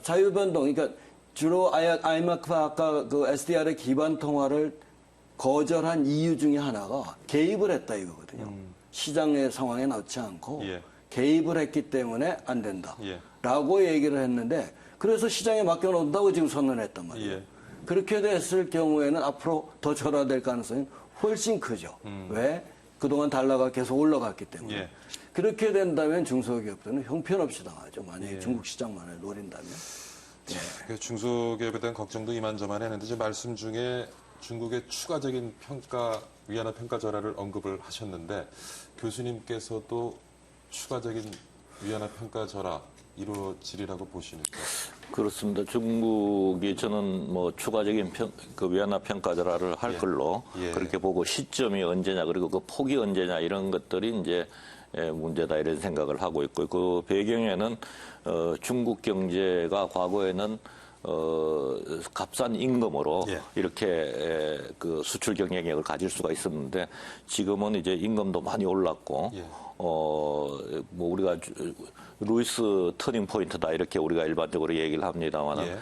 자유변동, 그러니까 주로 IMF 아까 그 SDR의 기반 통화를 거절한 이유 중에 하나가 개입을 했다 이거거든요. 시장의 상황에 넣지 않고 개입을 했기 때문에 안 된다. 라고 얘기를 했는데 그래서 시장에 맡겨놓는다고 지금 선언했단 말이에요. 그렇게 됐을 경우에는 앞으로 더 절하될 가능성이 훨씬 크죠. 왜? 그동안 달러가 계속 올라갔기 때문에. 그렇게 된다면 중소기업들은 형편없이 당하죠. 만약에 중국 시장만을 노린다면. 중소기업에 대한 걱정도 이만저만 했는데 지금 말씀 중에 중국의 추가적인 위안화 평가 절하를 언급을 하셨는데 교수님께서도 추가적인 위안화 평가 절하 이루어지리라고 보시니까? 그렇습니다. 중국이 저는 뭐 추가적인 그 위안화 평가 절하를 할 걸로 그렇게 보고 시점이 언제냐 그리고 그 폭이 언제냐 이런 것들이 이제 문제다 이런 생각을 하고 있고 그 배경에는 중국 경제가 과거에는 값싼 임금으로 이렇게 그 수출 경쟁력을 가질 수가 있었는데 지금은 이제 임금도 많이 올랐고 뭐 우리가 루이스 터닝 포인트다 이렇게 우리가 일반적으로 얘기를 합니다만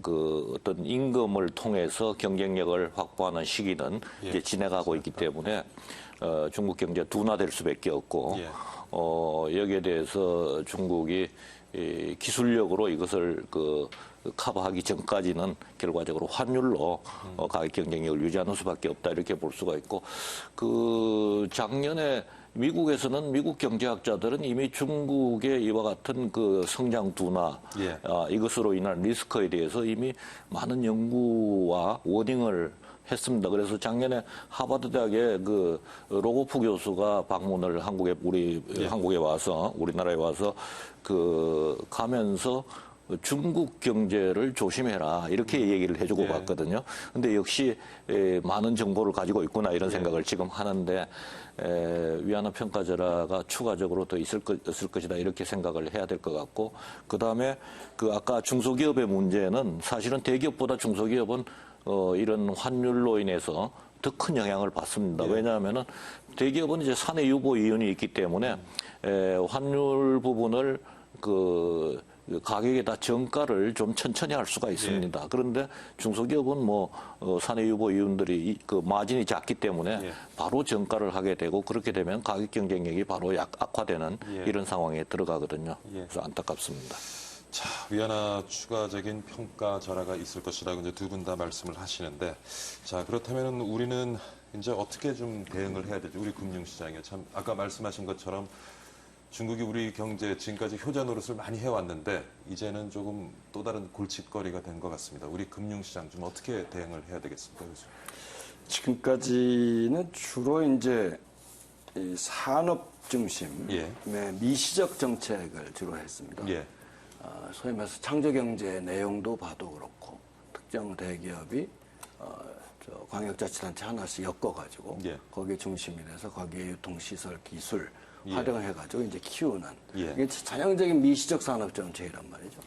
그 어떤 임금을 통해서 경쟁력을 확보하는 시기는 이제 지나가고 있기 때문에 중국 경제 둔화될 수밖에 없고 여기에 대해서 중국이 기술력으로 이것을 커버하기 전까지는 결과적으로 환율로 가격 경쟁력을 유지하는 수밖에 없다 이렇게 볼 수가 있고 그 작년에 미국에서는 미국 경제학자들은 이미 중국의 이와 같은 그 성장 둔화 이것으로 인한 리스크에 대해서 이미 많은 연구와 워딩을 했습니다. 그래서 작년에 하버드 대학의 그 로고프 교수가 방문을 한국에 와서 우리나라에 와서 가면서 중국 경제를 조심해라 이렇게 얘기를 해주고 예. 갔거든요. 근데 역시 많은 정보를 가지고 있구나 이런 생각을 지금 하는데 위안화 평가절하가 추가적으로 더 있을 것이다 이렇게 생각을 해야 될 것 같고 그다음에 그 아까 중소기업의 문제는 사실은 대기업보다 중소기업은 이런 환율로 인해서 더 큰 영향을 받습니다. 왜냐하면은 대기업은 이제 사내 유보 이윤이 있기 때문에 환율 부분을 그 가격에다 정가를 좀 천천히 할 수가 있습니다. 그런데 중소기업은 뭐 사내 유보 이윤들이 그 마진이 작기 때문에 바로 정가를 하게 되고 그렇게 되면 가격 경쟁력이 바로 악화되는 이런 상황에 들어가거든요. 그래서 안타깝습니다. 자, 위안화 추가적인 평가 절하가 있을 것이라고 이제 두 분 다 말씀을 하시는데, 자, 그렇다면 우리는 이제 어떻게 좀 대응을 해야 되지? 우리 금융시장에 참 아까 말씀하신 것처럼 중국이 우리 경제 지금까지 효자 노릇을 많이 해왔는데 이제는 조금 또 다른 골칫거리가 된 것 같습니다. 우리 금융시장 좀 어떻게 대응을 해야 되겠습니까? 지금까지는 주로 이제 이 산업 중심의 미시적 정책을 주로 했습니다. 예. 소위 말해서 창조경제 내용도 봐도 그렇고 특정 대기업이 광역자치단체 하나씩 엮어가지고 거기에 중심이 돼서 거기에 유통시설, 기술 활용해가지고 이제 키우는 이게 전형적인 미시적 산업정책이란 말이죠.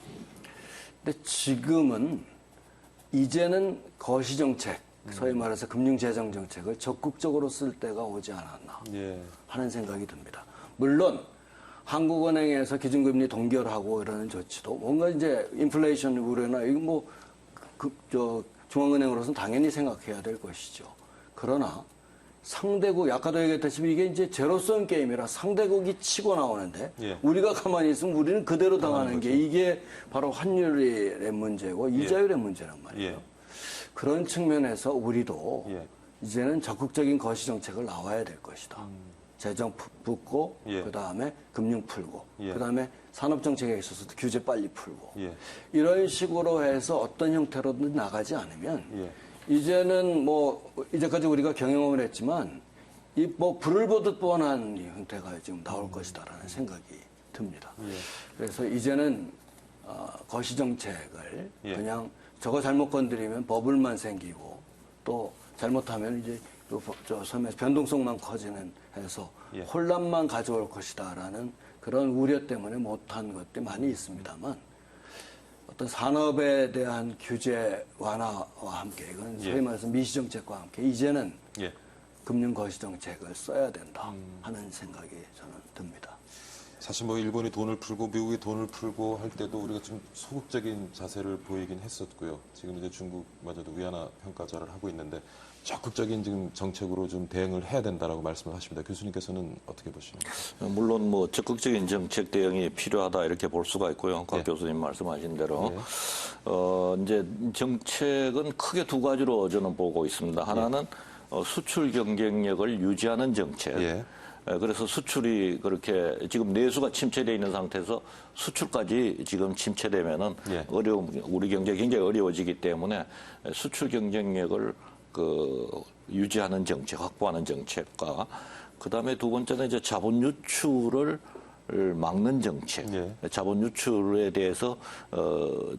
근데 지금은 이제는 거시정책, 소위 말해서 금융재정정책을 적극적으로 쓸 때가 오지 않았나 하는 생각이 듭니다. 물론 한국은행에서 기준금리 동결하고 이러는 조치도 뭔가 이제 인플레이션 우려나 이거 뭐 중앙은행으로서는 당연히 생각해야 될 것이죠. 그러나 상대국 아까도 얘기했다시피 이게 이제 제로섬 게임이라 상대국이 치고 나오는데 우리가 가만히 있으면 우리는 그대로 당하는 게 이게 바로 환율의 문제고 이자율의 문제란 말이에요. 그런 측면에서 우리도 이제는 적극적인 거시정책을 나와야 될 것이다. 재정 붙고 그다음에 금융 풀고 그다음에 산업정책에 있어서도 규제 빨리 풀고 이런 식으로 해서 어떤 형태로든 나가지 않으면 이제는 뭐 이제까지 우리가 경험을 했지만 이 뭐 불을 보듯 뻔한 형태가 지금 나올 것이다라는 생각이 듭니다. 그래서 이제는 거시정책을 그냥 저거 잘못 건드리면 버블만 생기고 또 잘못하면 이제 섬에 변동성만 커지는 해서 혼란만 가져올 것이다라는 그런 우려 때문에 못한 것들이 많이 있습니다만 어떤 산업에 대한 규제 완화와 함께 이건 소위 말해서 미시정책과 함께 이제는 금융 거시정책을 써야 된다 하는 생각이 저는 듭니다. 사실 뭐 일본이 돈을 풀고 미국이 돈을 풀고 할 때도 우리가 좀 소극적인 자세를 보이긴 했었고요. 지금 이제 중국마저도 위안화 평가절을 하고 있는데 적극적인 지금 정책으로 좀 대응을 해야 된다라고 말씀을 하십니다. 교수님께서는 어떻게 보십니까? 물론 뭐 적극적인 정책 대응이 필요하다 이렇게 볼 수가 있고요. 곽 교수님 말씀하신 대로 이제 정책은 크게 두 가지로 저는 보고 있습니다. 하나는 수출 경쟁력을 유지하는 정책. 그래서 수출이 그렇게 지금 내수가 침체되어 있는 상태에서 수출까지 지금 침체되면은 우리 경제 굉장히 어려워지기 때문에 수출 경쟁력을 유지하는 정책, 확보하는 정책과 그다음에 두 번째는 이제 자본 유출을 막는 정책. 자본 유출에 대해서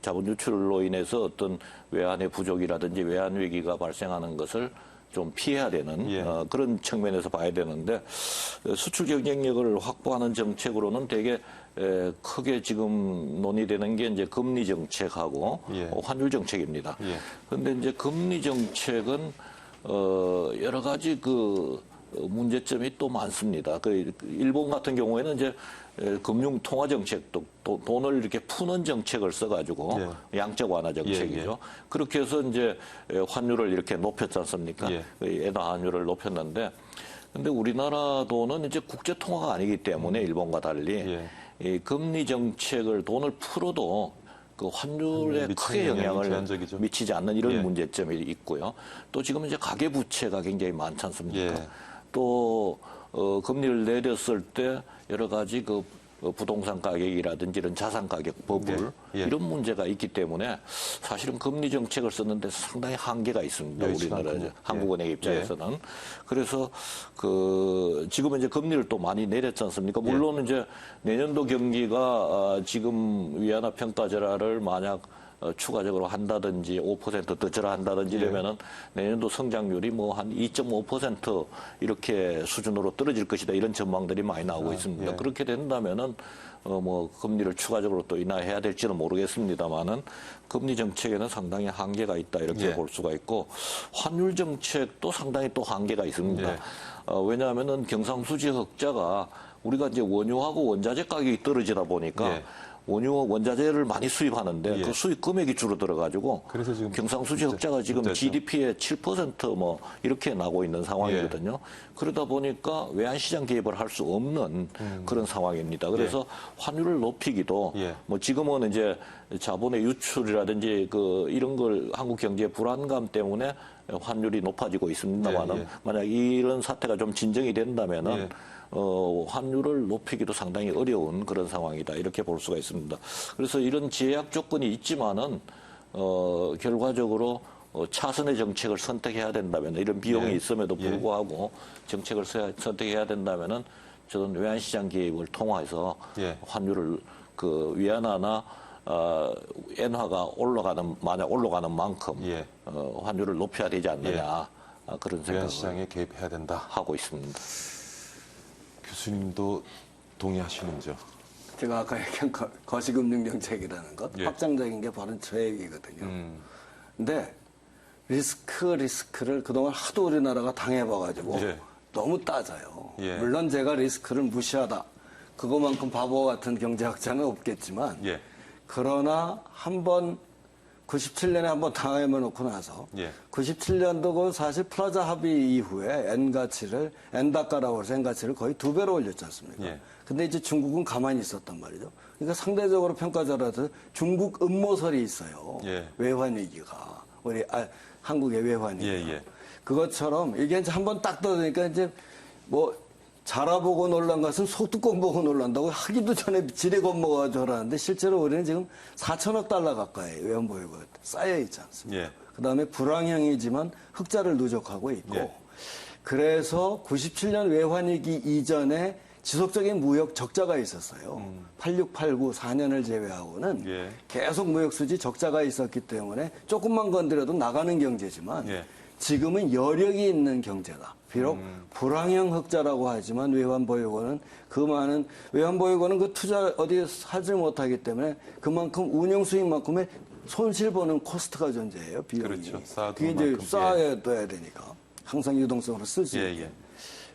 자본 유출로 인해서 어떤 외환의 부족이라든지 외환 위기가 발생하는 것을 좀 피해야 되는 그런 측면에서 봐야 되는데 수출 경쟁력을 확보하는 정책으로는 되게 크게 지금 논의되는 게 이제 금리 정책하고 환율 정책입니다. 그런데 이제 금리 정책은 여러 가지 문제점이 또 많습니다. 일본 같은 경우에는 이제 금융 통화 정책도 돈을 이렇게 푸는 정책을 써가지고 양적 완화 정책이죠. 그렇게 해서 이제 환율을 이렇게 높였지 않습니까? 엔화 환율을 높였는데, 근데 우리나라 돈은 이제 국제 통화가 아니기 때문에 일본과 달리 이 금리 정책을 돈을 풀어도 그 환율에 크게 영향을 제한적이죠. 미치지 않는 이런 문제점이 있고요. 또 지금 이제 가계 부채가 굉장히 많지 않습니까? 또 금리를 내렸을 때 여러 가지 부동산 가격이라든지 이런 자산 가격 버블 예. 예. 이런 문제가 있기 때문에 사실은 금리 정책을 쓰는데 상당히 한계가 있습니다. 여의치가 우리나라 않군요. 한국은행 예. 입장에서는. 그래서 지금은 이제 금리를 또 많이 내렸지 않습니까? 물론 이제 내년도 경기가 지금 위안화 평가 절하를 만약 추가적으로 한다든지 5% 더 절하한다든지 이러면은 내년도 성장률이 뭐 한 2.5% 이렇게 수준으로 떨어질 것이다 이런 전망들이 많이 나오고 있습니다. 예. 그렇게 된다면은 뭐 금리를 추가적으로 또 인하해야 될지는 모르겠습니다만은 금리 정책에는 상당히 한계가 있다 이렇게 예. 볼 수가 있고 환율 정책도 상당히 또 한계가 있습니다. 예. 왜냐하면은 경상수지 흑자가 우리가 이제 원유하고 원자재 가격이 떨어지다 보니까 예. 원유와 원자재를 많이 수입하는데 예. 그 수입 금액이 줄어들어가지고 그래서 지금 경상수지 흑자가 지금 문제죠. GDP의 7%뭐 이렇게 나고 있는 상황이거든요. 예. 그러다 보니까 외환시장 개입을 할 수 없는 그런 상황입니다. 그래서 환율을 높이기도 예. 뭐 지금은 이제 자본의 유출이라든지 이런 걸 한국 경제의 불안감 때문에 환율이 높아지고 있습니다만은 예, 예. 만약 이런 사태가 좀 진정이 된다면은 예. 환율을 높이기도 상당히 어려운 그런 상황이다. 이렇게 볼 수가 있습니다. 그래서 이런 제약 조건이 있지만은, 결과적으로 차선의 정책을 선택해야 된다면, 이런 비용이 예. 있음에도 예. 불구하고 정책을 선택해야 된다면은 저는 외환시장 개입을 통해서 예. 환율을 위안화나 엔화가 만약 올라가는 만큼 예. 환율을 높여야 되지 않느냐. 그런 생각을 외환시장에 개입해야 된다. 하고 있습니다. 교수님도 동의하시는지요? 제가 아까 얘기한 거시금융 정책이라는 것, 예. 확장적인 게 바로 저 얘기거든요. 근데 리스크를 그동안 하도 우리나라가 당해봐가지고 예. 너무 따져요. 예. 물론 제가 리스크를 무시하다. 그것만큼 바보 같은 경제학자는 없겠지만, 예. 그러나 한번 97년에 한번 당해만 놓고 나서 예. 97년도 그 사실 플라자 합의 이후에 N 단가라고 해서 N 가치를 거의 2배로 올렸지 않습니까? 예. 근데 이제 중국은 가만히 있었단 말이죠. 그러니까 상대적으로 평가절하도 중국 음모설이 있어요. 예. 외환 위기가 한국의 외환 위기. 예, 예. 그것처럼 이게 이제 한번 딱 떠드니까 이제 뭐 자라보고 놀란 것은 소뚜껑 보고 놀란다고 하기도 전에 지레 겁먹어가지고 하는데 실제로 우리는 지금 4천억 달러 가까이 외환보유고가 쌓여있지 않습니까? 예. 그다음에 불황형이지만 흑자를 누적하고 있고 예. 그래서 97년 외환위기 이전에 지속적인 무역 적자가 있었어요. 86, 89, 4년을 제외하고는 예. 계속 무역 수지 적자가 있었기 때문에 조금만 건드려도 나가는 경제지만 예. 지금은 여력이 있는 경제다. 비록 불황형 흑자라고 하지만 외환보유고는 그 많은 외환보유고는 그 투자 어디에 하지 못하기 때문에 그만큼 운영 수익만큼의 손실 보는 코스트가 존재해요. 비용이. 그렇죠. 쌓아둔 그게 이제 만큼, 쌓아둬야 되니까 항상 유동성으로 쓸 수 예, 있게. 예.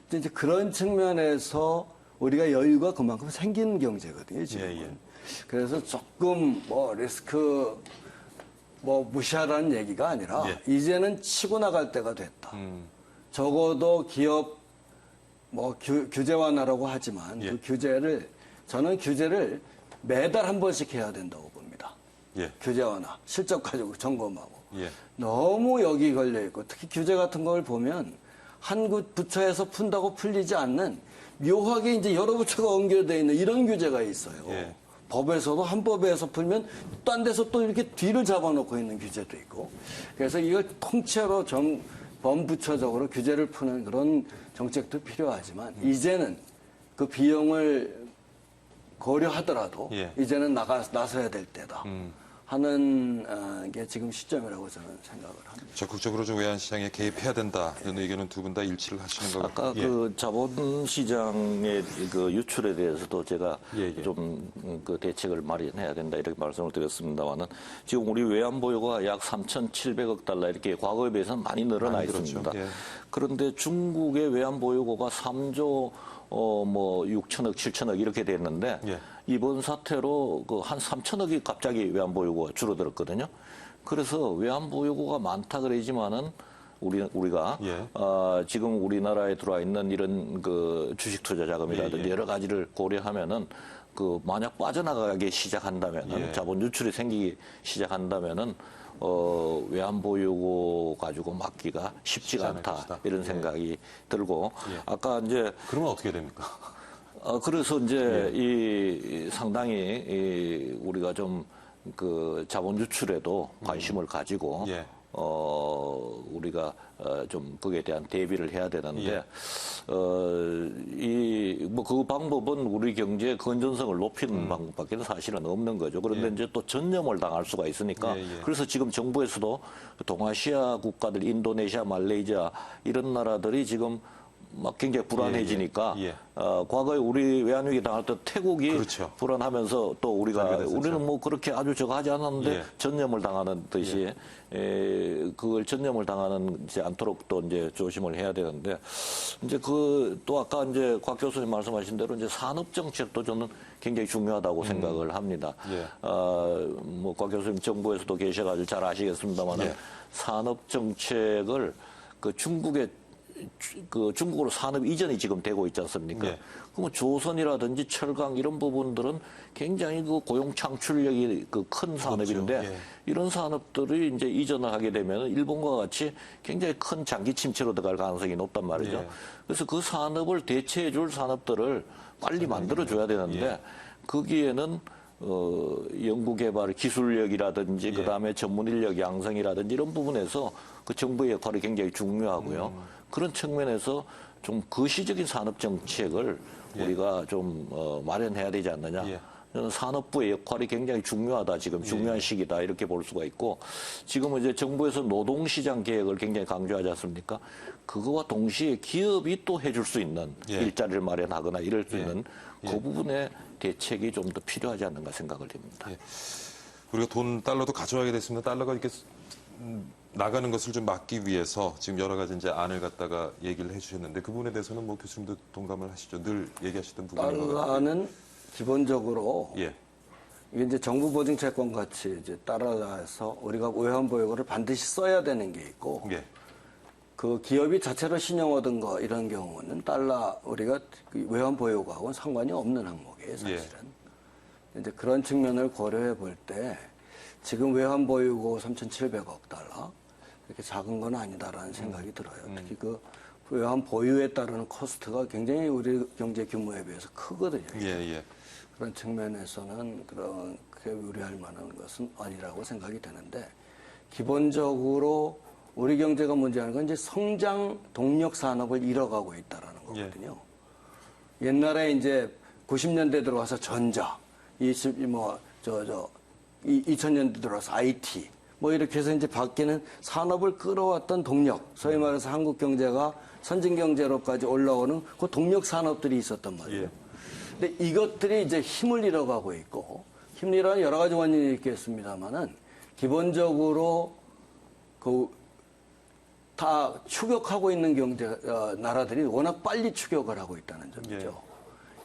근데 이제 그런 측면에서 우리가 여유가 그만큼 생긴 경제거든요. 지금. 예, 예. 그래서 조금 뭐 리스크 뭐 무시하라는 얘기가 아니라 예. 이제는 치고 나갈 때가 됐다. 적어도 기업 뭐 규제 완화라고 하지만 예. 저는 규제를 매달 한 번씩 해야 된다고 봅니다. 예. 규제 완화 실적 가지고 점검하고 예. 너무 여기 걸려 있고 특히 규제 같은 걸 보면 한 부처에서 푼다고 풀리지 않는 묘하게 이제 여러 부처가 엉겨져 있는 이런 규제가 있어요. 예. 법에서도 한 법에서 풀면 딴 데서 또 이렇게 뒤를 잡아놓고 있는 규제도 있고 그래서 이걸 통째로 범부처적으로 규제를 푸는 그런 정책도 필요하지만 이제는 그 비용을 고려하더라도 예. 이제는 나서야 될 때다 하는 게 지금 시점이라고 저는 생각을 합니다. 적극적으로 좀 외환시장에 개입해야 된다. 이런 의견은 두 분 다 일치를 하시는 것 아까 같고요. 예. 자본시장의 유출에 대해서도 제가 예, 예. 좀 대책을 마련해야 된다 이렇게 말씀을 드렸습니다만은 지금 우리 외환보유가 약 3,700억 달러 이렇게 과거에 비해서는 많이 늘어나 많이 늘었죠. 있습니다. 예. 그런데 중국의 외환보유고가 3조 6천억, 7천억 이렇게 됐는데 예. 이번 사태로 한 3천억이 갑자기 외환보유고가 줄어들었거든요. 그래서 외환보유고가 많다 그러지만은 우리가 예. 지금 우리나라에 들어와 있는 이런 주식 투자 자금이라든지 예, 예. 여러 가지를 고려하면은 만약 빠져나가기 시작한다면은 예. 자본 유출이 생기기 시작한다면은 외환보유고 가지고 막기가 쉽지가 않을 않다 것이다. 이런 생각이 들고 예. 아까 이제 그러면 어떻게 됩니까? 그래서 이제 이 상당히 우리가 좀 그 자본 유출에도 관심을 가지고 예. 우리가 좀 거기에 대한 대비를 해야 되는데 예. 그 방법은 우리 경제의 건전성을 높이는 방법밖에는 사실은 없는 거죠. 그런데 이제 또 전염을 당할 수가 있으니까 그래서 지금 정부에서도 동아시아 국가들, 인도네시아, 말레이시아 이런 나라들이 지금 막 굉장히 불안해지니까 과거에 우리 외환위기 당할 때 태국이 그렇죠. 불안하면서 또 우리는 뭐 그렇게 아주 저거 하지 않았는데 전염을 당하는 듯이 그걸 전염을 당하지 않도록 또 이제 조심을 해야 되는데 이제 또 아까 이제 곽 교수님 말씀하신 대로 이제 산업 정책도 저는 굉장히 중요하다고 생각을 합니다. 뭐 곽 교수님 정부에서도 계셔가지고 잘 아시겠습니다만 산업 정책을 중국으로 산업 이전이 지금 되고 있지 않습니까? 그러면 조선이라든지 철강 이런 부분들은 굉장히 그 고용 창출력이 큰 산업인데 그렇죠. 이런 산업들이 이제 이전을 하게 되면 일본과 같이 굉장히 큰 장기 침체로 들어갈 가능성이 높단 말이죠. 그래서 그 산업을 대체해 줄 산업들을 빨리 만들어 줘야 되는데 거기에는 연구개발 기술력이라든지 그다음에 전문 인력 양성이라든지 이런 부분에서 그 정부의 역할이 굉장히 중요하고요. 그런 측면에서 좀 거시적인 산업 정책을 우리가 좀 마련해야 되지 않느냐. 저는 산업부의 역할이 굉장히 중요하다. 지금 중요한 시기다. 이렇게 볼 수가 있고 지금은 이제 정부에서 노동시장 계획을 굉장히 강조하지 않습니까? 그거와 동시에 기업이 또 해줄 수 있는 일자리를 마련하거나 이럴 수 있는 그 부분의 대책이 좀 더 필요하지 않는가 생각을 합니다. 우리가 달러도 가져가게 됐습니다. 달러가 이렇게 나가는 것을 좀 막기 위해서 지금 여러 가지 이제 안을 갖다가 얘기를 해주셨는데 그 부분에 대해서는 뭐 교수님도 동감을 하시죠. 늘 얘기하시던 부분인 것 같아요. 달러는 기본적으로 예. 이게 이제 정부 보증 채권 같이 이제 따라서 우리가 외환 보유고를 반드시 써야 되는 게 있고 그 기업이 자체로 신용 얻은 거 이런 경우는 달러 우리가 그 외환 보유고하고는 상관이 없는 항목이에요, 사실은. 이제 그런 측면을 고려해 볼 때 지금 외환 보유고 3,700억 달러 이렇게 작은 건 아니다라는 생각이 들어요. 특히 그 외환 보유에 따르는 코스트가 굉장히 우리 경제 규모에 비해서 크거든요. 그런 측면에서는 그렇게 우려할 만한 것은 아니라고 생각이 되는데 기본적으로 우리 경제가 문제하는 건 이제 성장 동력 산업을 잃어가고 있다라는 거거든요. 옛날에 이제 90년대 들어와서 전자, 2000년대 들어와서 IT, 뭐 이렇게 해서 이제 바뀌는 산업을 끌어왔던 동력, 소위 말해서 한국 경제가 선진 경제로까지 올라오는 그 동력 산업들이 있었단 말이에요. 근데 이것들이 이제 힘을 잃어가고 있고, 힘을 잃어가는 여러 가지 원인이 있겠습니다만은 기본적으로 다 추격하고 있는 나라들이 워낙 빨리 추격을 하고 있다는 점이죠.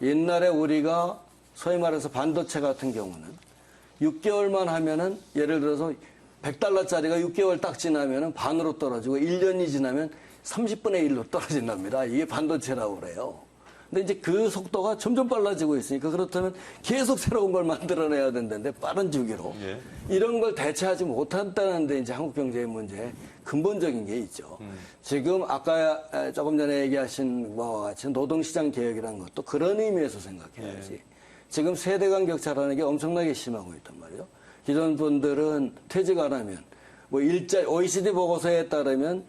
옛날에 우리가 소위 말해서 반도체 같은 경우는 6개월만 하면은 예를 들어서 100달러짜리가 6개월 딱 지나면은 반으로 떨어지고 1년이 지나면 30분의 1로 떨어진답니다. 이게 반도체라고 그래요. 근데 이제 그 속도가 점점 빨라지고 있으니까 그렇다면 계속 새로운 걸 만들어내야 된다는데 빠른 주기로 이런 걸 대체하지 못한다는 데 이제 한국 경제의 문제에 근본적인 게 있죠. 지금 아까 조금 전에 얘기하신 바와 같이 노동시장 개혁이라는 것도 그런 의미에서 생각해야지. 지금 세대 간 격차라는 게 엄청나게 심하고 있단 말이에요. 기존 분들은 퇴직 안 하면 뭐 OECD 보고서에 따르면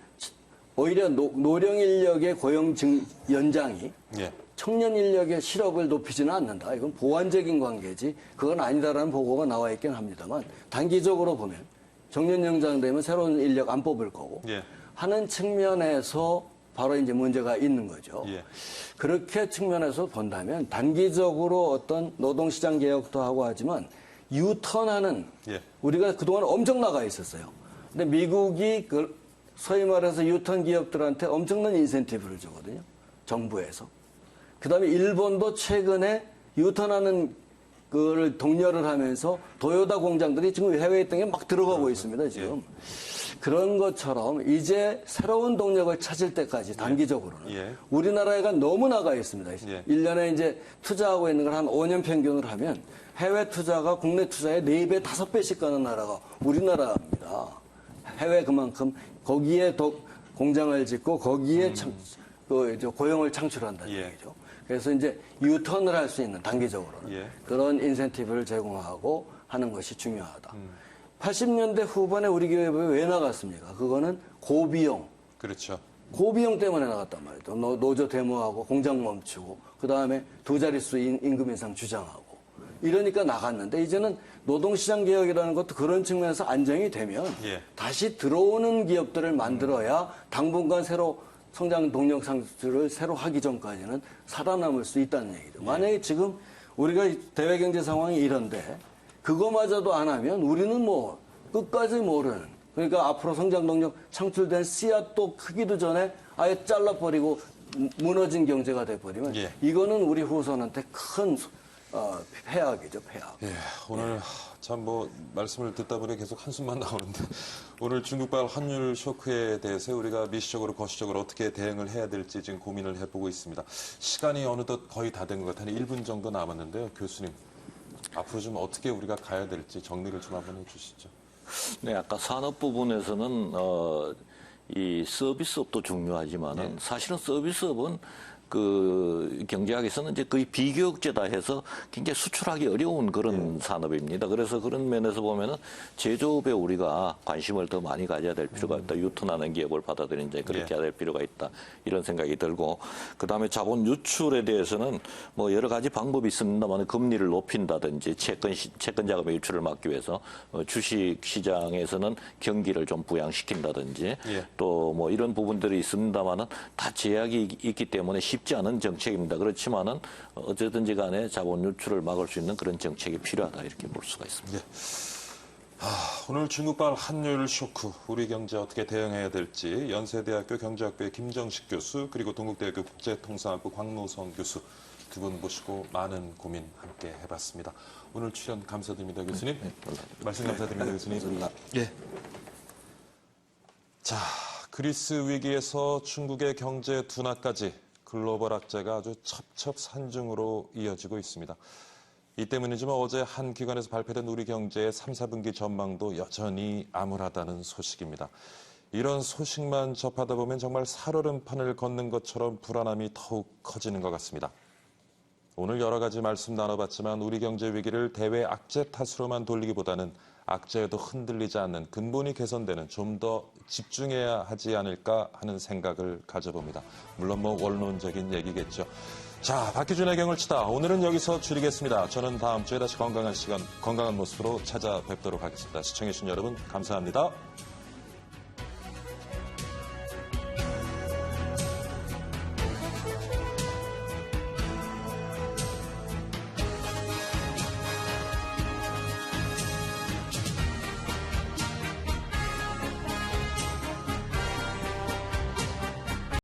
오히려 노령 인력의 고용 연장이 청년 인력의 실업을 높이지는 않는다. 이건 보완적인 관계지 그건 아니다라는 보고가 나와 있긴 합니다만 단기적으로 보면 정년 연장되면 새로운 인력 안 뽑을 거고 하는 측면에서 바로 이제 문제가 있는 거죠. 그렇게 측면에서 본다면 단기적으로 어떤 노동시장 개혁도 하고 하지만 유턴하는 우리가 그동안 엄청 나가 있었어요. 근데 미국이 소위 말해서 유턴 기업들한테 엄청난 인센티브를 주거든요. 정부에서. 그다음에 일본도 최근에 유턴하는 그걸 독려를 하면서 도요타 공장들이 지금 해외에 있던 게 막 들어가고 있습니다, 지금. 그런 것처럼 이제 새로운 동력을 찾을 때까지 단기적으로는 우리나라가 너무 나가 있습니다. 1년에 이제 투자하고 있는 걸 한 5년 평균으로 하면 해외 투자가 국내 투자의 4배, 5배씩 가는 나라가 우리나라입니다. 해외 그만큼 거기에 더 공장을 짓고 거기에 고용을 창출한다는 얘기죠. 그래서 이제 유턴을 할 수 있는 단기적으로는 예. 그런 인센티브를 제공하고 하는 것이 중요하다. 80년대 후반에 우리 기업이 왜 나갔습니까? 그거는 고비용. 그렇죠. 고비용 때문에 나갔단 말이죠. 노조 데모하고 공장 멈추고 그다음에 두 자릿수 임금 인상 주장하고 이러니까 나갔는데 이제는 노동시장 개혁이라는 것도 그런 측면에서 안정이 되면 예. 다시 들어오는 기업들을 만들어야 당분간 새로 성장 동력 상수를 새로 하기 전까지는 살아남을 수 있다는 얘기죠. 만약에 지금 우리가 대외 경제 상황이 이런데 그거마저도 안 하면 우리는 뭐 끝까지 모르는 그러니까 앞으로 성장 동력 창출된 씨앗도 크기도 전에 아예 잘라버리고 무너진 경제가 돼버리면 예. 이거는 우리 후손한테 큰 폐악이죠, 폐악. 예, 오늘 참 뭐 말씀을 듣다 보니 계속 한숨만 나오는데 오늘 중국발 환율 쇼크에 대해서 우리가 미시적으로 거시적으로 어떻게 대응을 해야 될지 지금 고민을 해보고 있습니다. 시간이 어느덧 거의 다 된 것 같아요. 1분 정도 남았는데요. 교수님, 앞으로 좀 어떻게 우리가 가야 될지 정리를 좀 한번 해주시죠. 네, 아까 산업 부분에서는 이 서비스업도 중요하지만은 사실은 서비스업은 그 경제학에서는 이제 거의 비교육제다 해서 굉장히 수출하기 어려운 그런 산업입니다. 그래서 그런 면에서 보면은 제조업에 우리가 관심을 더 많이 가져야 될 필요가 있다. 유턴하는 기업을 받아들이는 데 그렇게 해야 될 필요가 있다. 이런 생각이 들고 그다음에 자본 유출에 대해서는 뭐 여러 가지 방법이 있습니다만 금리를 높인다든지 채권 자금의 유출을 막기 위해서 주식 시장에서는 경기를 좀 부양시킨다든지 또 뭐 이런 부분들이 있습니다만은 다 제약이 있기 때문에 쉽지 않은 정책입니다. 그렇지만은 어쨌든지 간에 자본 유출을 막을 수 있는 그런 정책이 필요하다 이렇게 볼 수가 있습니다. 오늘 중국발 환율 쇼크, 우리 경제 어떻게 대응해야 될지 연세대학교 경제학부의 김정식 교수 그리고 동국대학교 국제통상학부 광노성 교수 두 분 모시고 많은 고민 함께 해봤습니다. 오늘 출연 감사드립니다, 교수님. 말씀 감사드립니다, 교수님. 예. 자, 그리스 위기에서 중국의 경제 둔화까지 글로벌 악재가 아주 첩첩산중으로 이어지고 있습니다. 이 때문이지만 어제 한 기관에서 발표된 우리 경제의 3, 4분기 전망도 여전히 암울하다는 소식입니다. 이런 소식만 접하다 보면 정말 살얼음판을 걷는 것처럼 불안함이 더욱 커지는 것 같습니다. 오늘 여러 가지 말씀 나눠봤지만 우리 경제 위기를 대외 악재 탓으로만 돌리기보다는 악재에도 흔들리지 않는 근본이 개선되는 좀 더 집중해야 하지 않을까 하는 생각을 가져봅니다. 물론 뭐 원론적인 얘기겠죠. 자, 박기준의 경을 치다. 오늘은 여기서 줄이겠습니다. 저는 다음 주에 다시 건강한 시간, 건강한 모습으로 찾아뵙도록 하겠습니다. 시청해주신 여러분 감사합니다.